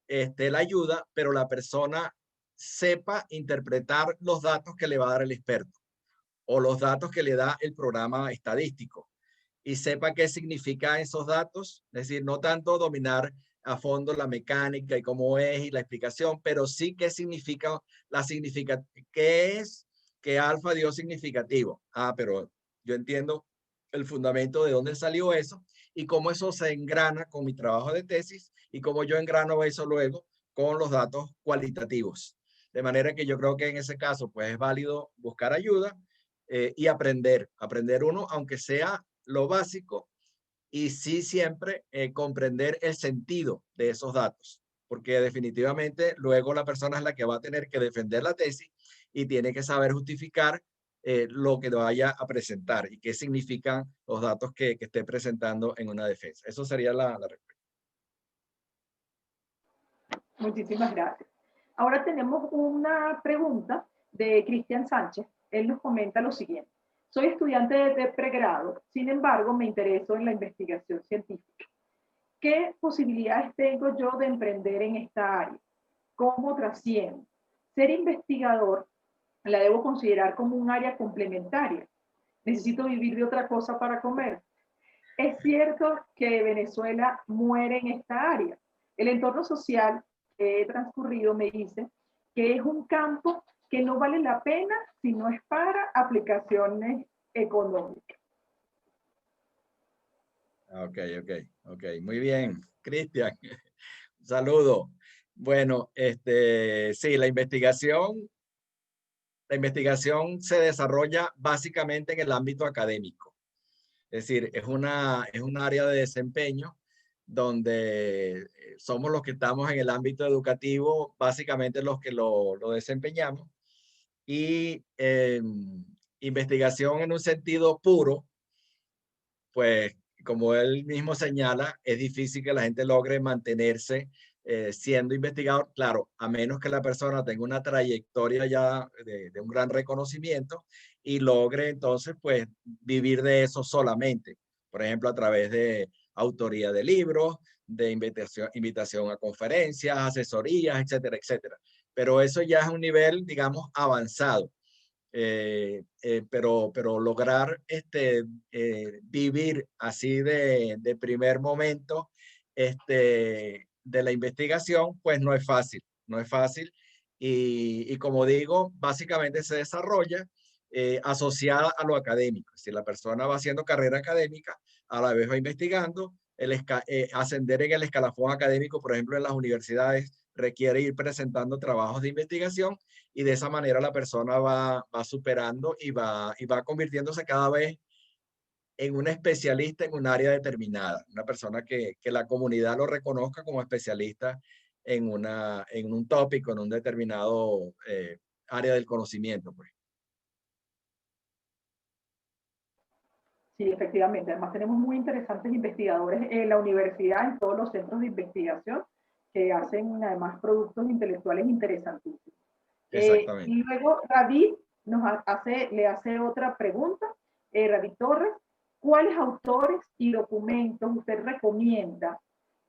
esté la ayuda, pero la persona sepa interpretar los datos que le va a dar el experto o los datos que le da el programa estadístico y sepa qué significan esos datos, es decir, no tanto dominar a fondo la mecánica y cómo es y la explicación, pero sí qué significa qué es que alfa dio significativo. Ah, pero yo entiendo el fundamento de dónde salió eso y cómo eso se engrana con mi trabajo de tesis y cómo yo engrano eso luego con los datos cualitativos. De manera que yo creo que en ese caso, pues es válido buscar ayuda y aprender uno, aunque sea lo básico, y sí siempre comprender el sentido de esos datos, porque definitivamente luego la persona es la que va a tener que defender la tesis y tiene que saber justificar lo que vaya a presentar y qué significan los datos que esté presentando en una defensa. Eso sería la respuesta. Muchísimas gracias. Ahora tenemos una pregunta de Cristian Sánchez. Él nos comenta lo siguiente. Soy estudiante de pregrado, sin embargo, me intereso en la investigación científica. ¿Qué posibilidades tengo yo de emprender en esta área? ¿Cómo trasciendo? Ser investigador la debo considerar como un área complementaria. Necesito vivir de otra cosa para comer. Es cierto que Venezuela muere en esta área. El entorno social que he transcurrido me dice que es un campo que no vale la pena si no es para aplicaciones económicas. Ok. Muy bien, Cristian. Un saludo. Bueno, sí, la investigación se desarrolla básicamente en el ámbito académico. Es decir, es un área de desempeño donde somos los que estamos en el ámbito educativo, básicamente los que lo desempeñamos. Y investigación en un sentido puro, pues como él mismo señala, es difícil que la gente logre mantenerse siendo investigador, claro, a menos que la persona tenga una trayectoria ya de un gran reconocimiento y logre entonces pues vivir de eso solamente. Por ejemplo, a través de autoría de libros, de invitación a conferencias, asesorías, etcétera, etcétera. Pero eso ya es un nivel, digamos, avanzado. Pero lograr vivir así de primer momento de la investigación, pues no es fácil, no es fácil. Y como digo, básicamente se desarrolla asociada a lo académico. Si la persona va haciendo carrera académica, a la vez va investigando, ascender en el escalafón académico, por ejemplo, en las universidades, requiere ir presentando trabajos de investigación y de esa manera la persona va superando y va convirtiéndose cada vez en un especialista en un área determinada, una persona que la comunidad lo reconozca como especialista en un tópico, en un determinado área del conocimiento, pues. Sí, efectivamente. Además, tenemos muy interesantes investigadores en la universidad, en todos los centros de investigación, que hacen además productos intelectuales interesantísimos. Exactamente. Y luego David le hace otra pregunta. David Torres, ¿cuáles autores y documentos usted recomienda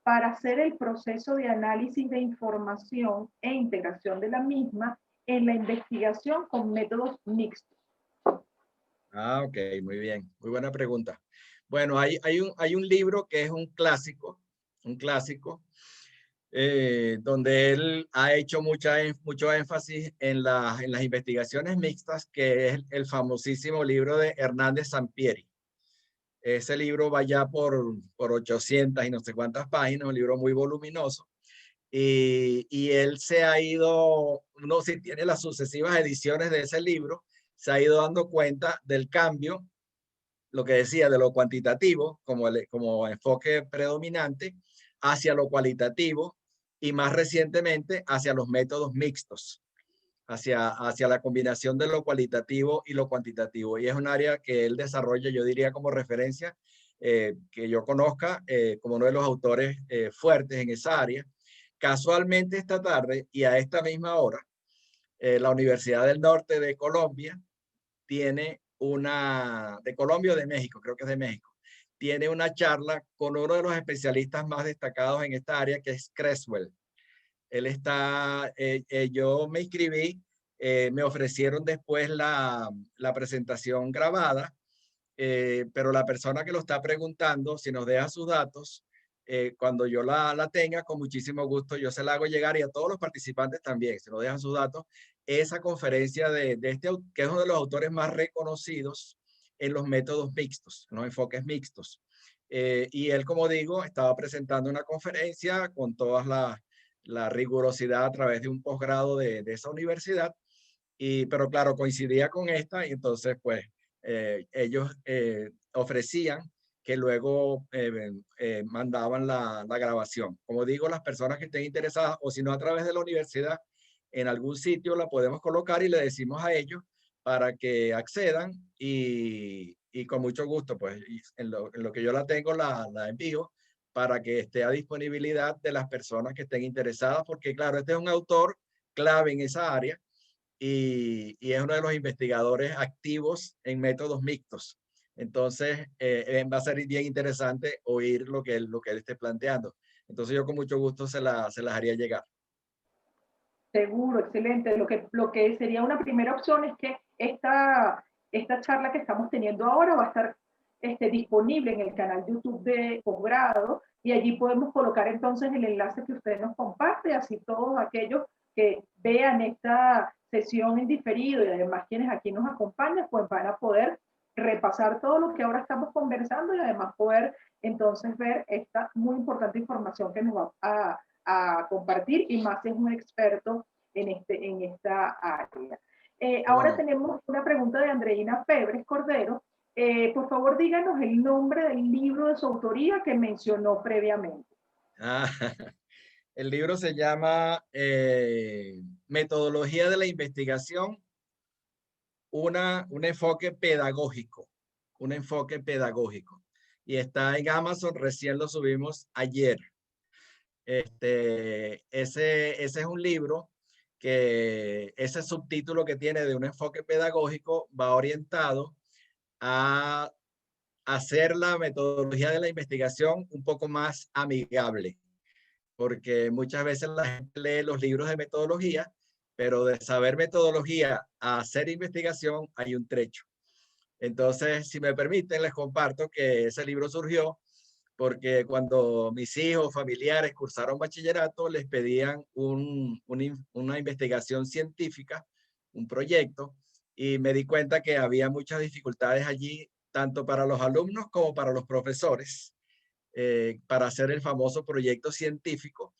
para hacer el proceso de análisis de información e integración de la misma en la investigación con métodos mixtos? Ok, muy bien. Muy buena pregunta. Bueno, hay un libro que es un clásico, donde él ha hecho mucho énfasis en las investigaciones mixtas, que es el famosísimo libro de Hernández Sampieri. Ese libro va ya por 800 y no sé cuántas páginas, un libro muy voluminoso. Y él se ha ido, no sé si tiene las sucesivas ediciones de ese libro, se ha ido dando cuenta del cambio, lo que decía, de lo cuantitativo como enfoque predominante hacia lo cualitativo y más recientemente hacia los métodos mixtos, hacia la combinación de lo cualitativo y lo cuantitativo. Y es un área que él desarrolla, yo diría, como referencia, que yo conozca como uno de los autores fuertes en esa área. Casualmente esta tarde y a esta misma hora, la Universidad del Norte de Colombia tiene de Colombia o de México, creo que es de México, tiene una charla con uno de los especialistas más destacados en esta área, que es Creswell. Él está, yo me inscribí, me ofrecieron después la presentación grabada, pero la persona que lo está preguntando, si nos deja sus datos, cuando yo la tenga, con muchísimo gusto, yo se la hago llegar y a todos los participantes también, si nos dejan sus datos, esa conferencia de que es uno de los autores más reconocidos en los métodos mixtos, en los enfoques mixtos. Y él, como digo, estaba presentando una conferencia con toda la rigurosidad a través de un posgrado de esa universidad, pero claro, coincidía con esta y entonces pues ellos ofrecían que luego mandaban la grabación. Como digo, las personas que estén interesadas, o si no a través de la universidad, en algún sitio la podemos colocar y le decimos a ellos para que accedan y con mucho gusto, pues en lo que yo la tengo, la envío para que esté a disponibilidad de las personas que estén interesadas, porque claro, este es un autor clave en esa área y es uno de los investigadores activos en métodos mixtos. Entonces, va a ser bien interesante oír lo que él esté planteando. Entonces, yo con mucho gusto se las haría llegar. Seguro, excelente. Lo que sería una primera opción es que esta charla que estamos teniendo ahora va a estar disponible en el canal de YouTube de Posgrado y allí podemos colocar entonces el enlace que usted nos comparte, así todos aquellos que vean esta sesión en diferido y además quienes aquí nos acompañan, pues van a poder repasar todo lo que ahora estamos conversando y además poder entonces ver esta muy importante información que nos va a compartir y más si es un experto en esta área. Ahora tenemos una pregunta de Andreina Febres Cordero. Por favor, díganos el nombre del libro de su autoría que mencionó previamente. El libro se llama Metodología de la investigación, un enfoque pedagógico, un enfoque pedagógico. Y está en Amazon, recién lo subimos ayer. Ese es un libro que ese subtítulo que tiene de un enfoque pedagógico va orientado a hacer la metodología de la investigación un poco más amigable, porque muchas veces la gente lee los libros de metodología, pero de saber metodología a hacer investigación hay un trecho. Entonces, si me permiten, les comparto que ese libro surgió porque cuando mis hijos, familiares cursaron bachillerato, les pedían una investigación científica, un proyecto, y me di cuenta que había muchas dificultades allí, tanto para los alumnos como para los profesores, para hacer el famoso proyecto científico.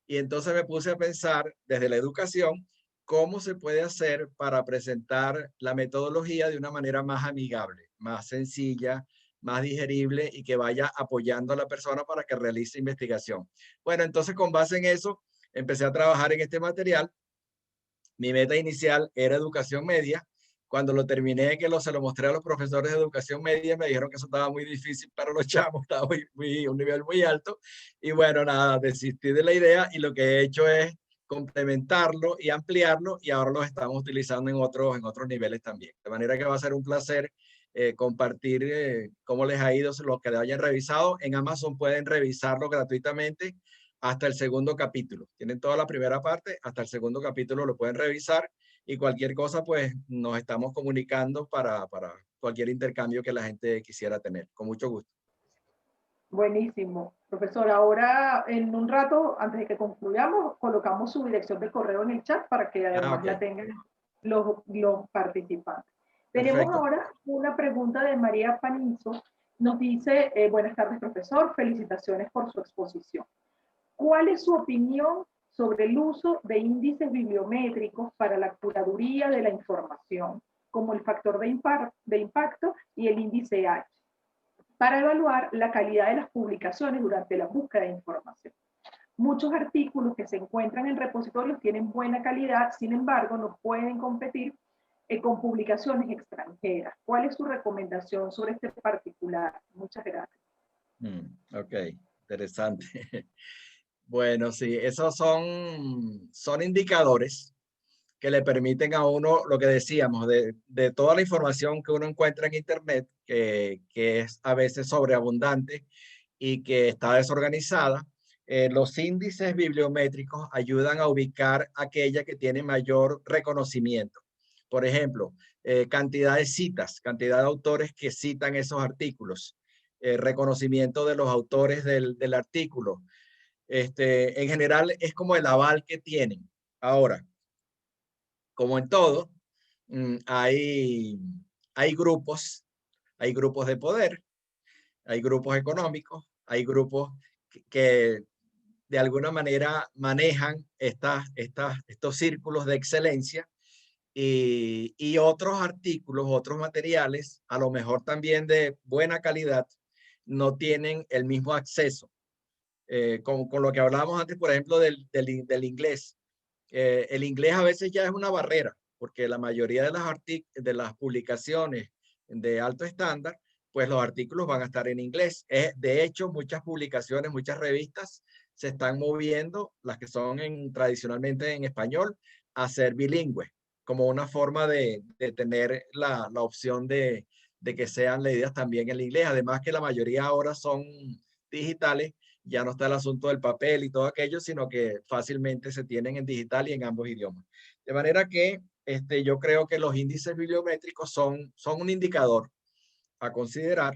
Y entonces me puse a pensar desde la educación, cómo se puede hacer para presentar la metodología de una manera más amigable, más sencilla, más digerible y que vaya apoyando a la persona para que realice investigación. Bueno, entonces con base en eso, empecé a trabajar en este material. Mi meta inicial era educación media. Cuando lo terminé, se lo mostré a los profesores de educación media, me dijeron que eso estaba muy difícil para los chamos, estaba un nivel muy alto. Y bueno, nada, desistí de la idea y lo que he hecho es complementarlo y ampliarlo y ahora lo estamos utilizando en otros niveles también. De manera que va a ser un placer compartir cómo les ha ido los que lo hayan revisado. En Amazon pueden revisarlo gratuitamente hasta el segundo capítulo. Tienen toda la primera parte, hasta el segundo capítulo lo pueden revisar y cualquier cosa, pues nos estamos comunicando para cualquier intercambio que la gente quisiera tener. Con mucho gusto. Buenísimo. Profesor, ahora en un rato, antes de que concluyamos, colocamos su dirección de correo en el chat para que además la tengan los participantes. Tenemos ahora una pregunta de María Panizo. Nos dice, buenas tardes, profesor, felicitaciones por su exposición. ¿Cuál es su opinión sobre el uso de índices bibliométricos para la curaduría de la información, como el factor de impacto y el índice H, para evaluar la calidad de las publicaciones durante la búsqueda de información? Muchos artículos que se encuentran en repositorios tienen buena calidad, sin embargo, no pueden competir con publicaciones extranjeras. ¿Cuál es su recomendación sobre este particular? Muchas gracias. Ok, interesante. Bueno, sí, esos son indicadores que le permiten a uno, lo que decíamos, de toda la información que uno encuentra en Internet, que es a veces sobreabundante y que está desorganizada, los índices bibliométricos ayudan a ubicar aquella que tiene mayor reconocimiento. Por ejemplo, cantidad de citas, cantidad de autores que citan esos artículos, reconocimiento de los autores del artículo. En general es como el aval que tienen. Ahora, como en todo, hay grupos de poder, hay grupos económicos, hay grupos que de alguna manera manejan estos círculos de excelencia y otros artículos, otros materiales, a lo mejor también de buena calidad, no tienen el mismo acceso. Con lo que hablábamos antes, por ejemplo, del inglés. El inglés a veces ya es una barrera porque la mayoría de las publicaciones de alto estándar, pues los artículos van a estar en inglés. De hecho, muchas publicaciones, muchas revistas se están moviendo, las que son tradicionalmente en español, a ser bilingües, como una forma de tener la opción de que sean leídas también en inglés. Además que la mayoría ahora son digitales, ya no está el asunto del papel y todo aquello, sino que fácilmente se tienen en digital y en ambos idiomas. De manera que yo creo que los índices bibliométricos son un indicador a considerar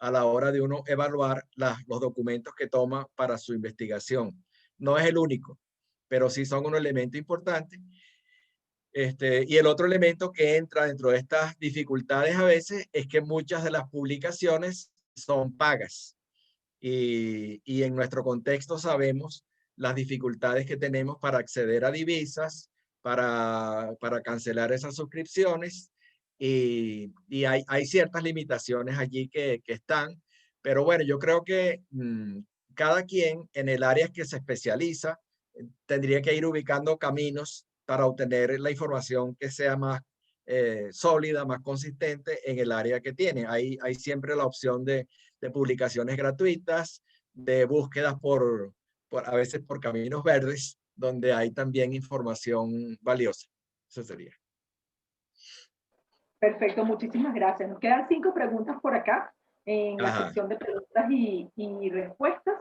a la hora de uno evaluar los documentos que toma para su investigación. No es el único, pero sí son un elemento importante. Y el otro elemento que entra dentro de estas dificultades a veces es que muchas de las publicaciones son pagas. Y en nuestro contexto sabemos las dificultades que tenemos para acceder a divisas, para cancelar esas suscripciones, y hay ciertas limitaciones allí que están, pero bueno, yo creo que cada quien en el área que se especializa tendría que ir ubicando caminos para obtener la información que sea más sólida, más consistente en el área que tiene. Hay siempre la opción de publicaciones gratuitas, de búsquedas a veces por caminos verdes, donde hay también información valiosa. Eso sería. Perfecto, muchísimas gracias. Nos quedan 5 preguntas por acá en la sección de preguntas y respuestas.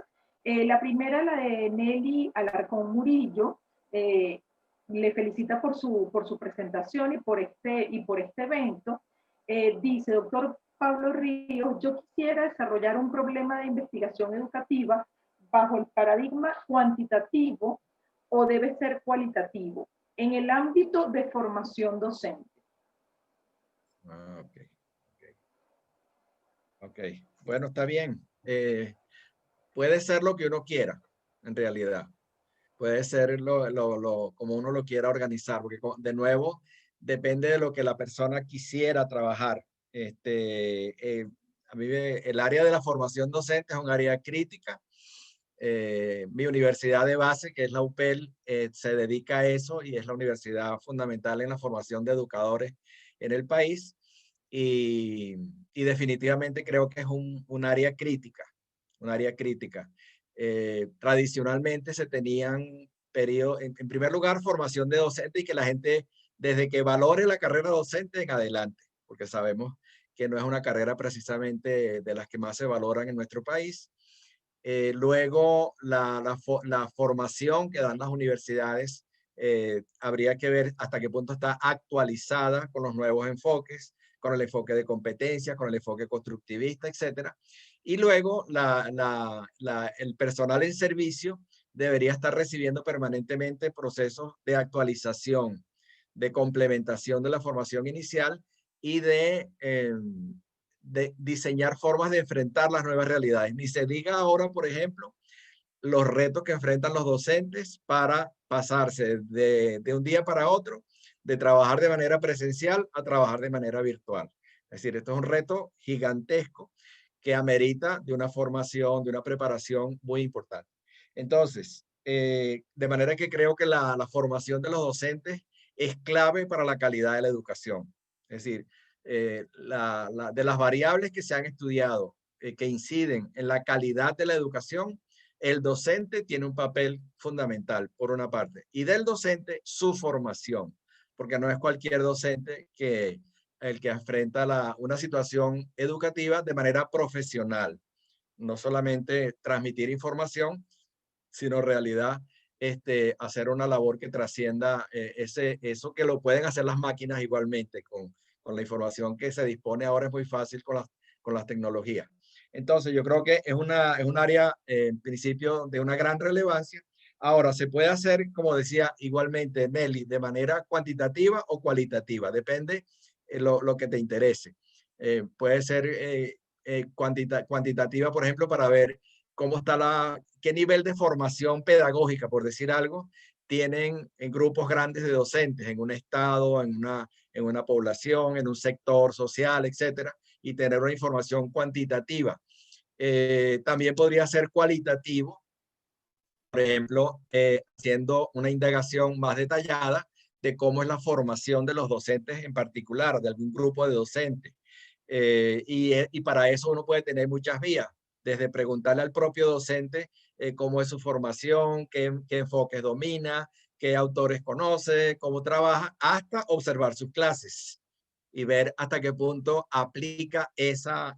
La primera, la de Nelly Alarcón Murillo, le felicita por su presentación y por este evento. Dice, doctor Pablo Ríos, yo quisiera desarrollar un problema de investigación educativa bajo el paradigma cuantitativo o debe ser cualitativo en el ámbito de formación docente. Ok. Bueno, está bien. Puede ser lo que uno quiera, en realidad. Puede ser como uno lo quiera organizar, porque de nuevo depende de lo que la persona quisiera trabajar. A mí el área de la formación docente es un área crítica. Mi universidad de base, que es la UPEL, se dedica a eso y es la universidad fundamental en la formación de educadores en el país. Y definitivamente creo que es un área crítica, un área crítica. Tradicionalmente se tenían periodos, en primer lugar, formación de docente y que la gente, desde que valore la carrera docente en adelante, porque sabemos que no es una carrera precisamente de las que más se valoran en nuestro país. Luego, la formación que dan las universidades, habría que ver hasta qué punto está actualizada con los nuevos enfoques, con el enfoque de competencia, con el enfoque constructivista, etcétera. Y luego el personal en servicio debería estar recibiendo permanentemente procesos de actualización, de complementación de la formación inicial y de diseñar formas de enfrentar las nuevas realidades. Ni se diga ahora, por ejemplo, los retos que enfrentan los docentes para pasarse de un día para otro, de trabajar de manera presencial a trabajar de manera virtual. Es decir, esto es un reto gigantesco que amerita de una formación, de una preparación muy importante. Entonces, de manera que creo que la formación de los docentes es clave para la calidad de la educación. Es decir, de las variables que se han estudiado que inciden en la calidad de la educación, el docente tiene un papel fundamental, por una parte, y del docente su formación, porque no es cualquier docente el que enfrenta una situación educativa de manera profesional, no solamente transmitir información, sino en realidad hacer una labor que trascienda eso que lo pueden hacer las máquinas igualmente con la información que se dispone ahora. Es muy fácil con las tecnologías. Entonces yo creo que es un área en principio de una gran relevancia. Ahora se puede hacer, como decía igualmente Nelly, de manera cuantitativa o cualitativa, depende lo que te interese. Puede ser cuantitativa, por ejemplo, para ver cómo está qué nivel de formación pedagógica, por decir algo, tienen en grupos grandes de docentes en un estado, en una población, en un sector social, etcétera, y tener una información cuantitativa. También podría ser cualitativo, por ejemplo, haciendo una indagación más detallada de cómo es la formación de los docentes en particular, de algún grupo de docentes. Y para eso uno puede tener muchas vías, desde preguntarle al propio docente cómo es su formación, qué enfoques domina, qué autores conoce, cómo trabaja, hasta observar sus clases y ver hasta qué punto aplica esos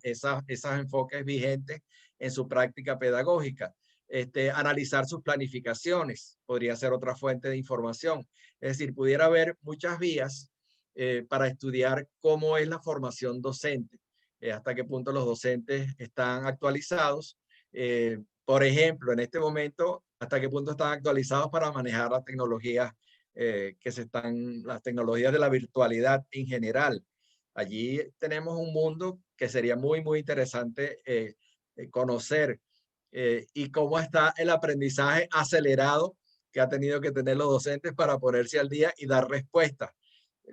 enfoques vigentes en su práctica pedagógica. Analizar sus planificaciones podría ser otra fuente de información. Es decir, pudiera haber muchas vías para estudiar cómo es la formación docente, hasta qué punto los docentes están actualizados. Por ejemplo, en este momento, hasta qué punto están actualizados para manejar las tecnologías las tecnologías de la virtualidad en general. Allí tenemos un mundo que sería muy, muy interesante conocer y cómo está el aprendizaje acelerado que ha tenido que tener los docentes para ponerse al día y dar respuestas.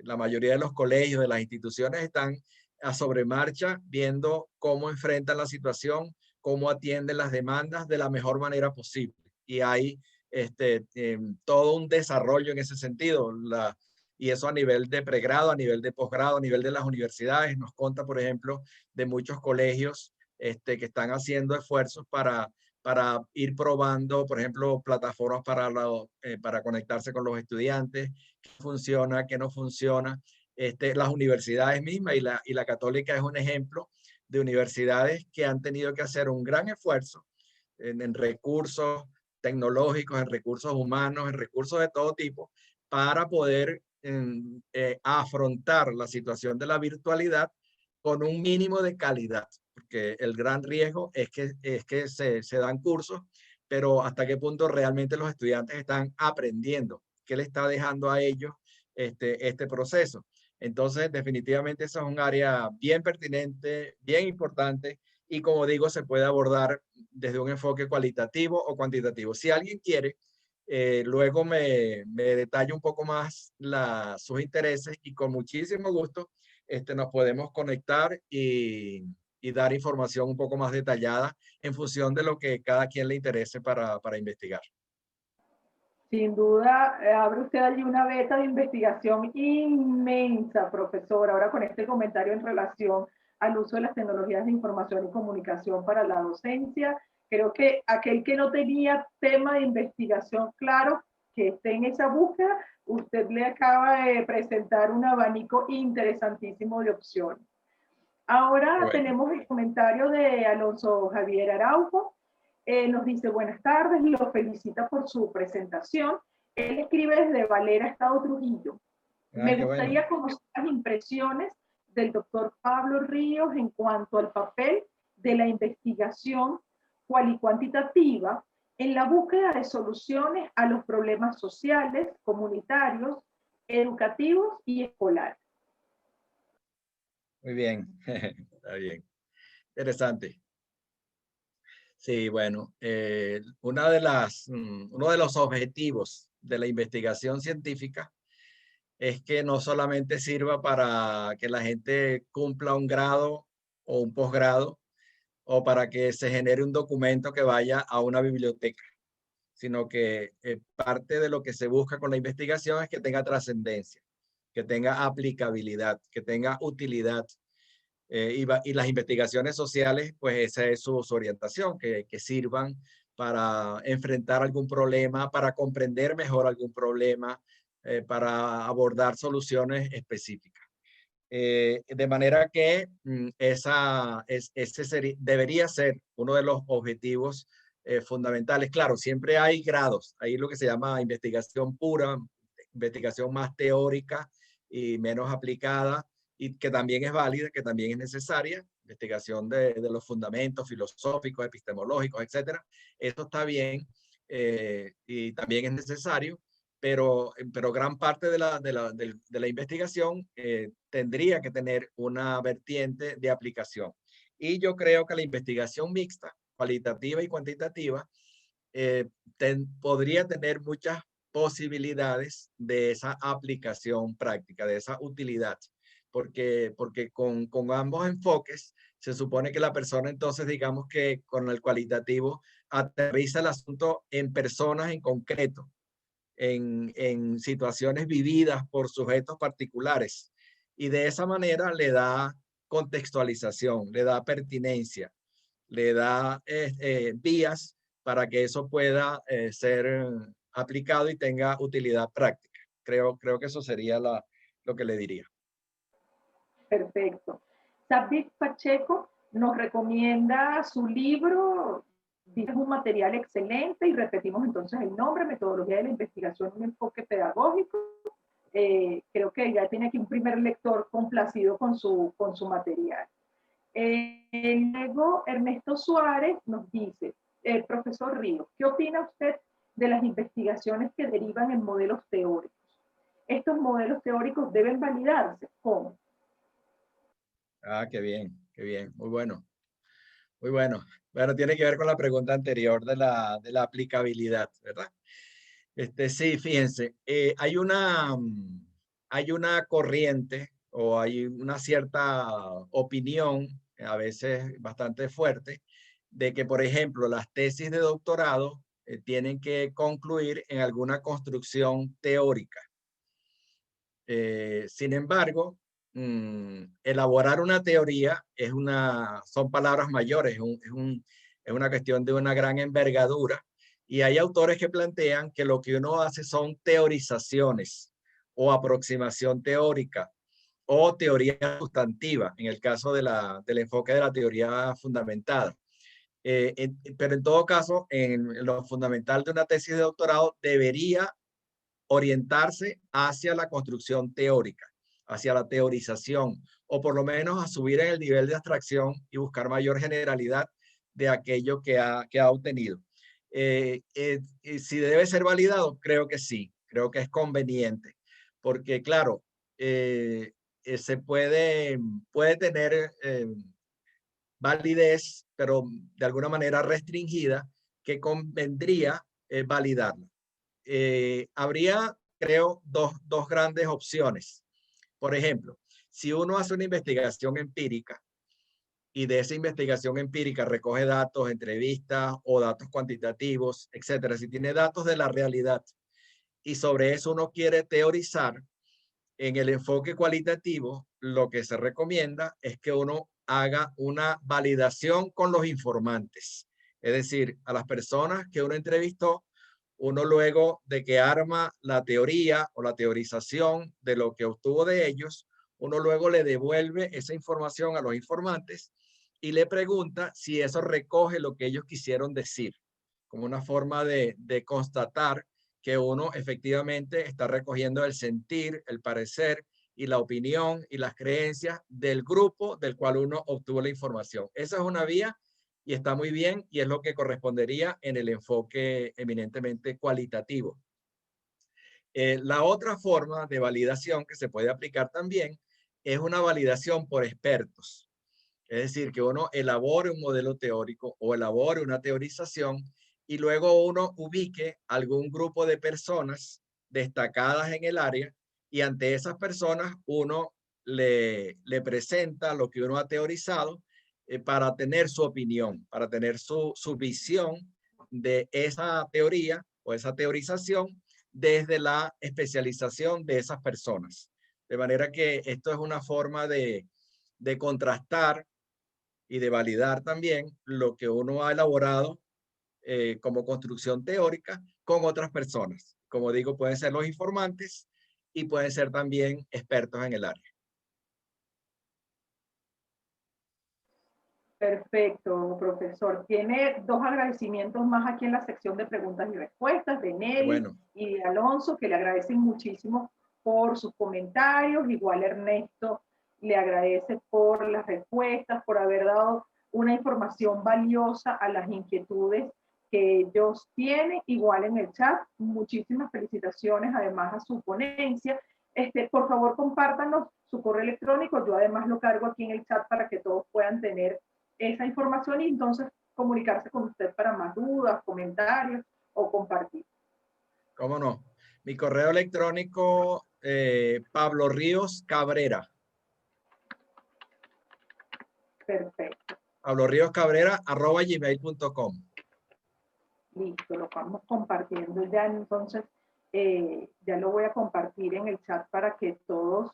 La mayoría de los colegios, de las instituciones están a sobremarcha viendo cómo enfrentan la situación, cómo atienden las demandas de la mejor manera posible. Y hay todo un desarrollo en ese sentido. Y eso a nivel de pregrado, a nivel de posgrado, a nivel de las universidades. Nos conta, por ejemplo, de muchos colegios que están haciendo esfuerzos para ir probando, por ejemplo, plataformas para conectarse con los estudiantes, qué funciona, qué no funciona. Las universidades mismas y la Católica es un ejemplo de universidades que han tenido que hacer un gran esfuerzo en recursos tecnológicos, en recursos humanos, en recursos de todo tipo, para poder afrontar la situación de la virtualidad con un mínimo de calidad, porque el gran riesgo es que se dan cursos, pero hasta qué punto realmente los estudiantes están aprendiendo, qué le está dejando a ellos este proceso. Entonces, definitivamente eso es un área bien pertinente, bien importante, y como digo, se puede abordar desde un enfoque cualitativo o cuantitativo. Si alguien quiere, luego me detalla un poco más sus intereses y con muchísimo gusto nos podemos conectar y dar información un poco más detallada en función de lo que cada quien le interese para investigar. Sin duda, abre usted allí una beta de investigación inmensa, profesor. Ahora con este comentario en relación al uso de las tecnologías de información y comunicación para la docencia, creo que aquel que no tenía tema de investigación claro, que esté en esa búsqueda, usted le acaba de presentar un abanico interesantísimo de opciones. Ahora Bueno. tenemos el comentario de Alonso Javier Araujo. Nos dice buenas tardes, lo felicita por su presentación. Él escribe desde Valera, Estado Trujillo. Me gustaría conocer las impresiones del doctor Pablo Ríos en cuanto al papel de la investigación cual y cuantitativa en la búsqueda de soluciones a los problemas sociales, comunitarios, educativos y escolares. Muy bien, está bien. Interesante. Sí, bueno, uno de los objetivos de la investigación científica es que no solamente sirva para que la gente cumpla un grado o un posgrado o para que se genere un documento que vaya a una biblioteca, sino que parte de lo que se busca con la investigación es que tenga trascendencia, que tenga aplicabilidad, que tenga utilidad. Y las investigaciones sociales, pues esa es su orientación, que sirvan para enfrentar algún problema, para comprender mejor algún problema, para abordar soluciones específicas. De manera que ese debería ser uno de los objetivos fundamentales. Claro, siempre hay grados, hay lo que se llama investigación pura, investigación más teórica y menos aplicada, y que también es válida, que también es necesaria, investigación de los fundamentos filosóficos, epistemológicos, etcétera. Eso está bien y también es necesario, pero gran parte de la investigación tendría que tener una vertiente de aplicación. Y yo creo que la investigación mixta, cualitativa y cuantitativa, podría tener muchas posibilidades de esa aplicación práctica, de esa utilidad, porque con ambos enfoques se supone que la persona entonces, digamos que con el cualitativo, aterriza el asunto en personas en concreto, en situaciones vividas por sujetos particulares. Y de esa manera le da contextualización, le da pertinencia, le da vías para que eso pueda ser aplicado y tenga utilidad práctica. Creo que eso sería lo que le diría. Perfecto. Sabit Pacheco nos recomienda su libro, dice es un material excelente y repetimos entonces el nombre, Metodología de la Investigación, un enfoque pedagógico. Creo que ya tiene aquí un primer lector complacido con su material. Luego Ernesto Suárez nos dice, profesor Ríos, ¿qué opina usted de las investigaciones que derivan en modelos teóricos? ¿Estos modelos teóricos deben validarse? ¿Cómo? Ah, qué bien, muy bueno. Muy bueno. Bueno, tiene que ver con la pregunta anterior de la aplicabilidad, ¿verdad? Sí, fíjense, hay una corriente o hay una cierta opinión, a veces bastante fuerte, de que, por ejemplo, las tesis de doctorado tienen que concluir en alguna construcción teórica. Sin embargo, elaborar una teoría son palabras mayores, es una cuestión de una gran envergadura. Y hay autores que plantean que lo que uno hace son teorizaciones o aproximación teórica o teoría sustantiva, en el caso del enfoque de la teoría fundamentada. Pero en todo caso, en lo fundamental de una tesis de doctorado debería orientarse hacia la construcción teórica, hacia la teorización, o por lo menos a subir en el nivel de abstracción y buscar mayor generalidad de aquello que ha obtenido. Si debe ser validado, creo que sí, creo que es conveniente, porque claro, se puede tener validez, pero de alguna manera restringida, que convendría validarla. Habría, creo, dos grandes opciones. Por ejemplo, si uno hace una investigación empírica y de esa investigación empírica recoge datos, entrevistas o datos cuantitativos, etcétera, si tiene datos de la realidad y sobre eso uno quiere teorizar, en el enfoque cualitativo, lo que se recomienda es que uno haga una validación con los informantes. Es decir, a las personas que uno entrevistó, uno luego de que arma la teoría o la teorización de lo que obtuvo de ellos, uno luego le devuelve esa información a los informantes y le pregunta si eso recoge lo que ellos quisieron decir, como una forma de constatar que uno efectivamente está recogiendo el sentir, el parecer y la opinión y las creencias del grupo del cual uno obtuvo la información. Esa es una vía y está muy bien y es lo que correspondería en el enfoque eminentemente cualitativo. La otra forma de validación que se puede aplicar también es una validación por expertos. Es decir, que uno elabore un modelo teórico o elabore una teorización y luego uno ubique algún grupo de personas destacadas en el área y ante esas personas uno le presenta lo que uno ha teorizado para tener su opinión, para tener su visión de esa teoría o esa teorización desde la especialización de esas personas. De manera que esto es una forma de contrastar y de validar también lo que uno ha elaborado como construcción teórica con otras personas. Como digo, pueden ser los informantes y pueden ser también expertos en el área. Perfecto, profesor. Tiene dos agradecimientos más aquí en la sección de preguntas y respuestas de Nelly y de Alonso, que le agradecen muchísimo por sus comentarios. Igual Ernesto le agradece por las respuestas, por haber dado una información valiosa a las inquietudes que ellos tienen. Igual en el chat, muchísimas felicitaciones además a su ponencia. Por favor, compártanos su correo electrónico. Yo además lo cargo aquí en el chat para que todos puedan tener esa información y entonces comunicarse con usted para más dudas, comentarios o compartir. ¿Cómo no? Mi correo electrónico, Pablo Ríos Cabrera. Perfecto. Pablo Ríos Cabrera @gmail.com. Listo, lo vamos compartiendo ya entonces Ya lo voy a compartir en el chat para que todos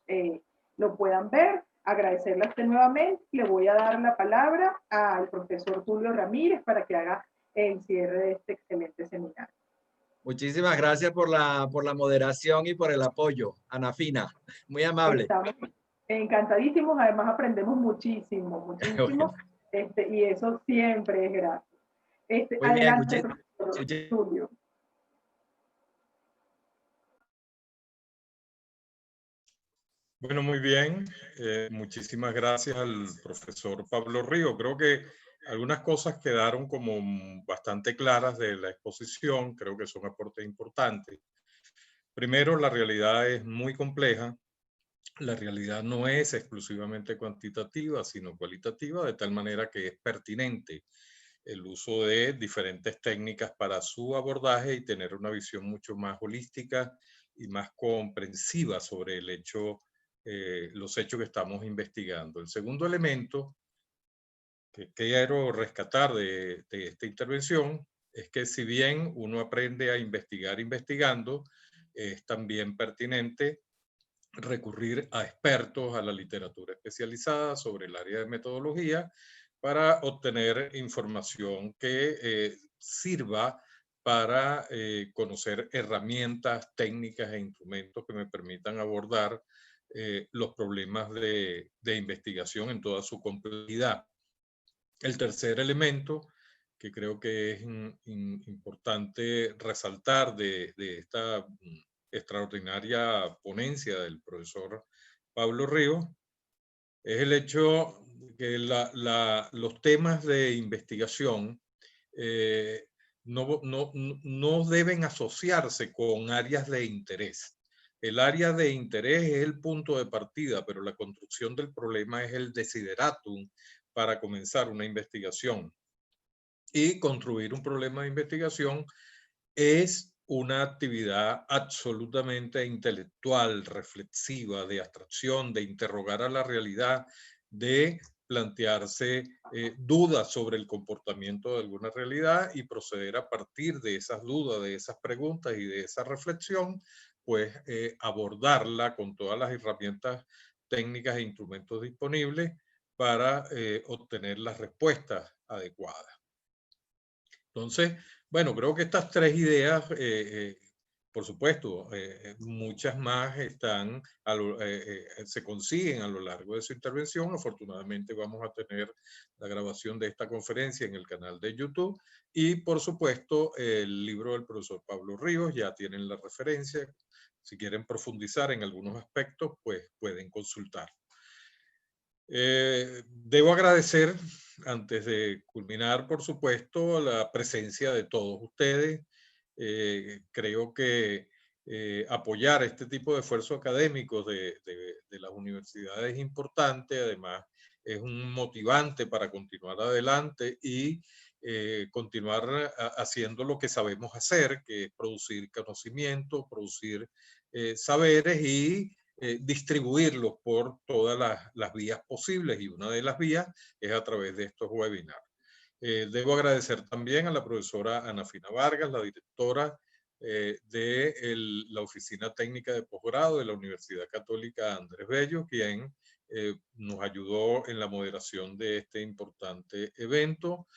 lo puedan ver. Agradecerle a usted nuevamente. Le voy a dar la palabra al profesor Tulio Ramírez para que haga el cierre de este excelente seminario. Muchísimas gracias por la moderación y por el apoyo, Ana Fina. Muy amable. Estamos encantadísimos, además aprendemos muchísimo, muchísimo, y eso siempre es gratis. Muy Adelante, bien, profesor Tulio. Bueno, muy bien. Muchísimas gracias al profesor Pablo Ríos. Creo que algunas cosas quedaron como bastante claras de la exposición. Creo que son aportes importantes. Primero, la realidad es muy compleja. La realidad no es exclusivamente cuantitativa, sino cualitativa, de tal manera que es pertinente el uso de diferentes técnicas para su abordaje y tener una visión mucho más holística y más comprensiva sobre el hecho, los hechos que estamos investigando. El segundo elemento que quiero rescatar de esta intervención es que si bien uno aprende a investigar investigando, es también pertinente recurrir a expertos, a la literatura especializada sobre el área de metodología para obtener información que sirva para conocer herramientas, técnicas e instrumentos que me permitan abordar los problemas de investigación en toda su complejidad. El tercer elemento que creo que es importante resaltar de esta extraordinaria ponencia del profesor Pablo Ríos es el hecho que los temas de investigación no deben asociarse con áreas de interés. El área de interés es el punto de partida, pero la construcción del problema es el desideratum para comenzar una investigación. Y construir un problema de investigación es una actividad absolutamente intelectual, reflexiva, de abstracción, de interrogar a la realidad, de plantearse dudas sobre el comportamiento de alguna realidad y proceder a partir de esas dudas, de esas preguntas y de esa reflexión, pues abordarla con todas las herramientas técnicas e instrumentos disponibles para obtener las respuestas adecuadas. Entonces, bueno, creo que estas tres ideas, por supuesto, muchas más están se consiguen a lo largo de su intervención. Afortunadamente vamos a tener la grabación de esta conferencia en el canal de YouTube y, por supuesto, el libro del profesor Pablo Ríos, ya tienen la referencia. Si quieren profundizar en algunos aspectos, pues pueden consultar. Debo agradecer, antes de culminar, por supuesto, la presencia de todos ustedes. Creo que apoyar este tipo de esfuerzos académicos de las universidades es importante, además es un motivante para continuar adelante y continuar haciendo lo que sabemos hacer, que es producir conocimiento, producir saberes y distribuirlos por todas las vías posibles, y una de las vías es a través de estos webinars. Debo agradecer también a la profesora Ana Fina Vargas, la directora de la Oficina Técnica de Posgrado de la Universidad Católica Andrés Bello, quien nos ayudó en la moderación de este importante evento.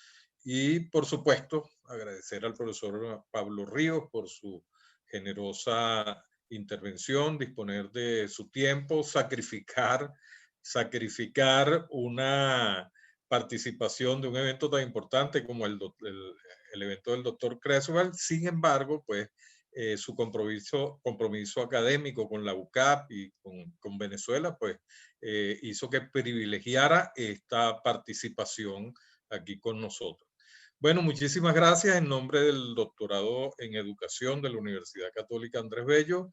Y, por supuesto, agradecer al profesor Pablo Ríos por su generosa intervención, disponer de su tiempo, sacrificar una participación de un evento tan importante como el evento del doctor Creswell. Sin embargo, pues su compromiso académico con la UCAP y con Venezuela, pues hizo que privilegiara esta participación aquí con nosotros. Bueno, muchísimas gracias en nombre del doctorado en educación de la Universidad Católica Andrés Bello.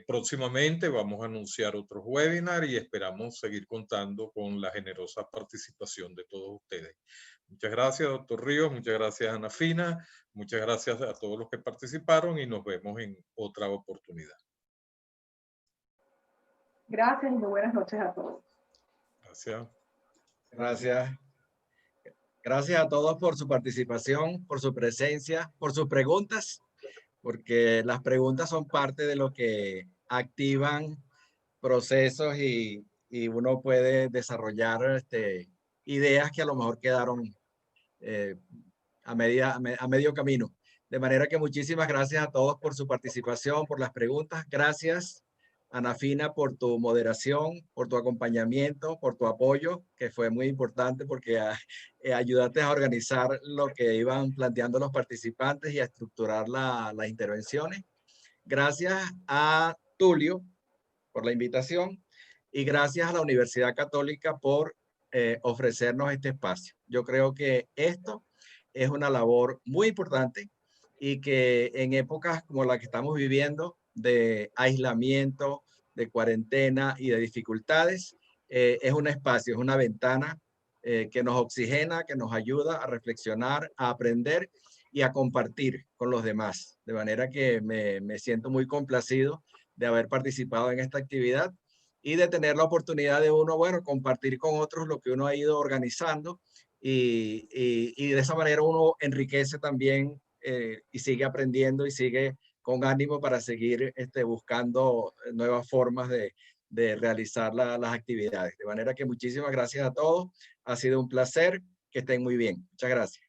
Próximamente vamos a anunciar otros webinars y esperamos seguir contando con la generosa participación de todos ustedes. Muchas gracias, doctor Ríos. Muchas gracias, Ana Fina. Muchas gracias a todos los que participaron y nos vemos en otra oportunidad. Gracias y muy buenas noches a todos. Gracias. Gracias. Gracias a todos por su participación, por su presencia, por sus preguntas. porque las preguntas son parte de lo que activan procesos y uno puede desarrollar ideas que a lo mejor quedaron a medio camino. De manera que muchísimas gracias a todos por su participación, por las preguntas. Gracias, Anafina, por tu moderación, por tu acompañamiento, por tu apoyo, que fue muy importante porque ayudaste a organizar lo que iban planteando los participantes y a estructurar las intervenciones. Gracias a Tulio por la invitación y gracias a la Universidad Católica por ofrecernos este espacio. Yo creo que esto es una labor muy importante y que en épocas como la que estamos viviendo de aislamiento, de cuarentena y de dificultades, es un espacio, es una ventana que nos oxigena, que nos ayuda a reflexionar, a aprender y a compartir con los demás. De manera que me siento muy complacido de haber participado en esta actividad y de tener la oportunidad de uno, bueno, compartir con otros lo que uno ha ido organizando y de esa manera uno enriquece también y sigue aprendiendo y sigue con ánimo para seguir buscando nuevas formas de realizar las actividades. De manera que muchísimas gracias a todos. Ha sido un placer. Que estén muy bien. Muchas gracias.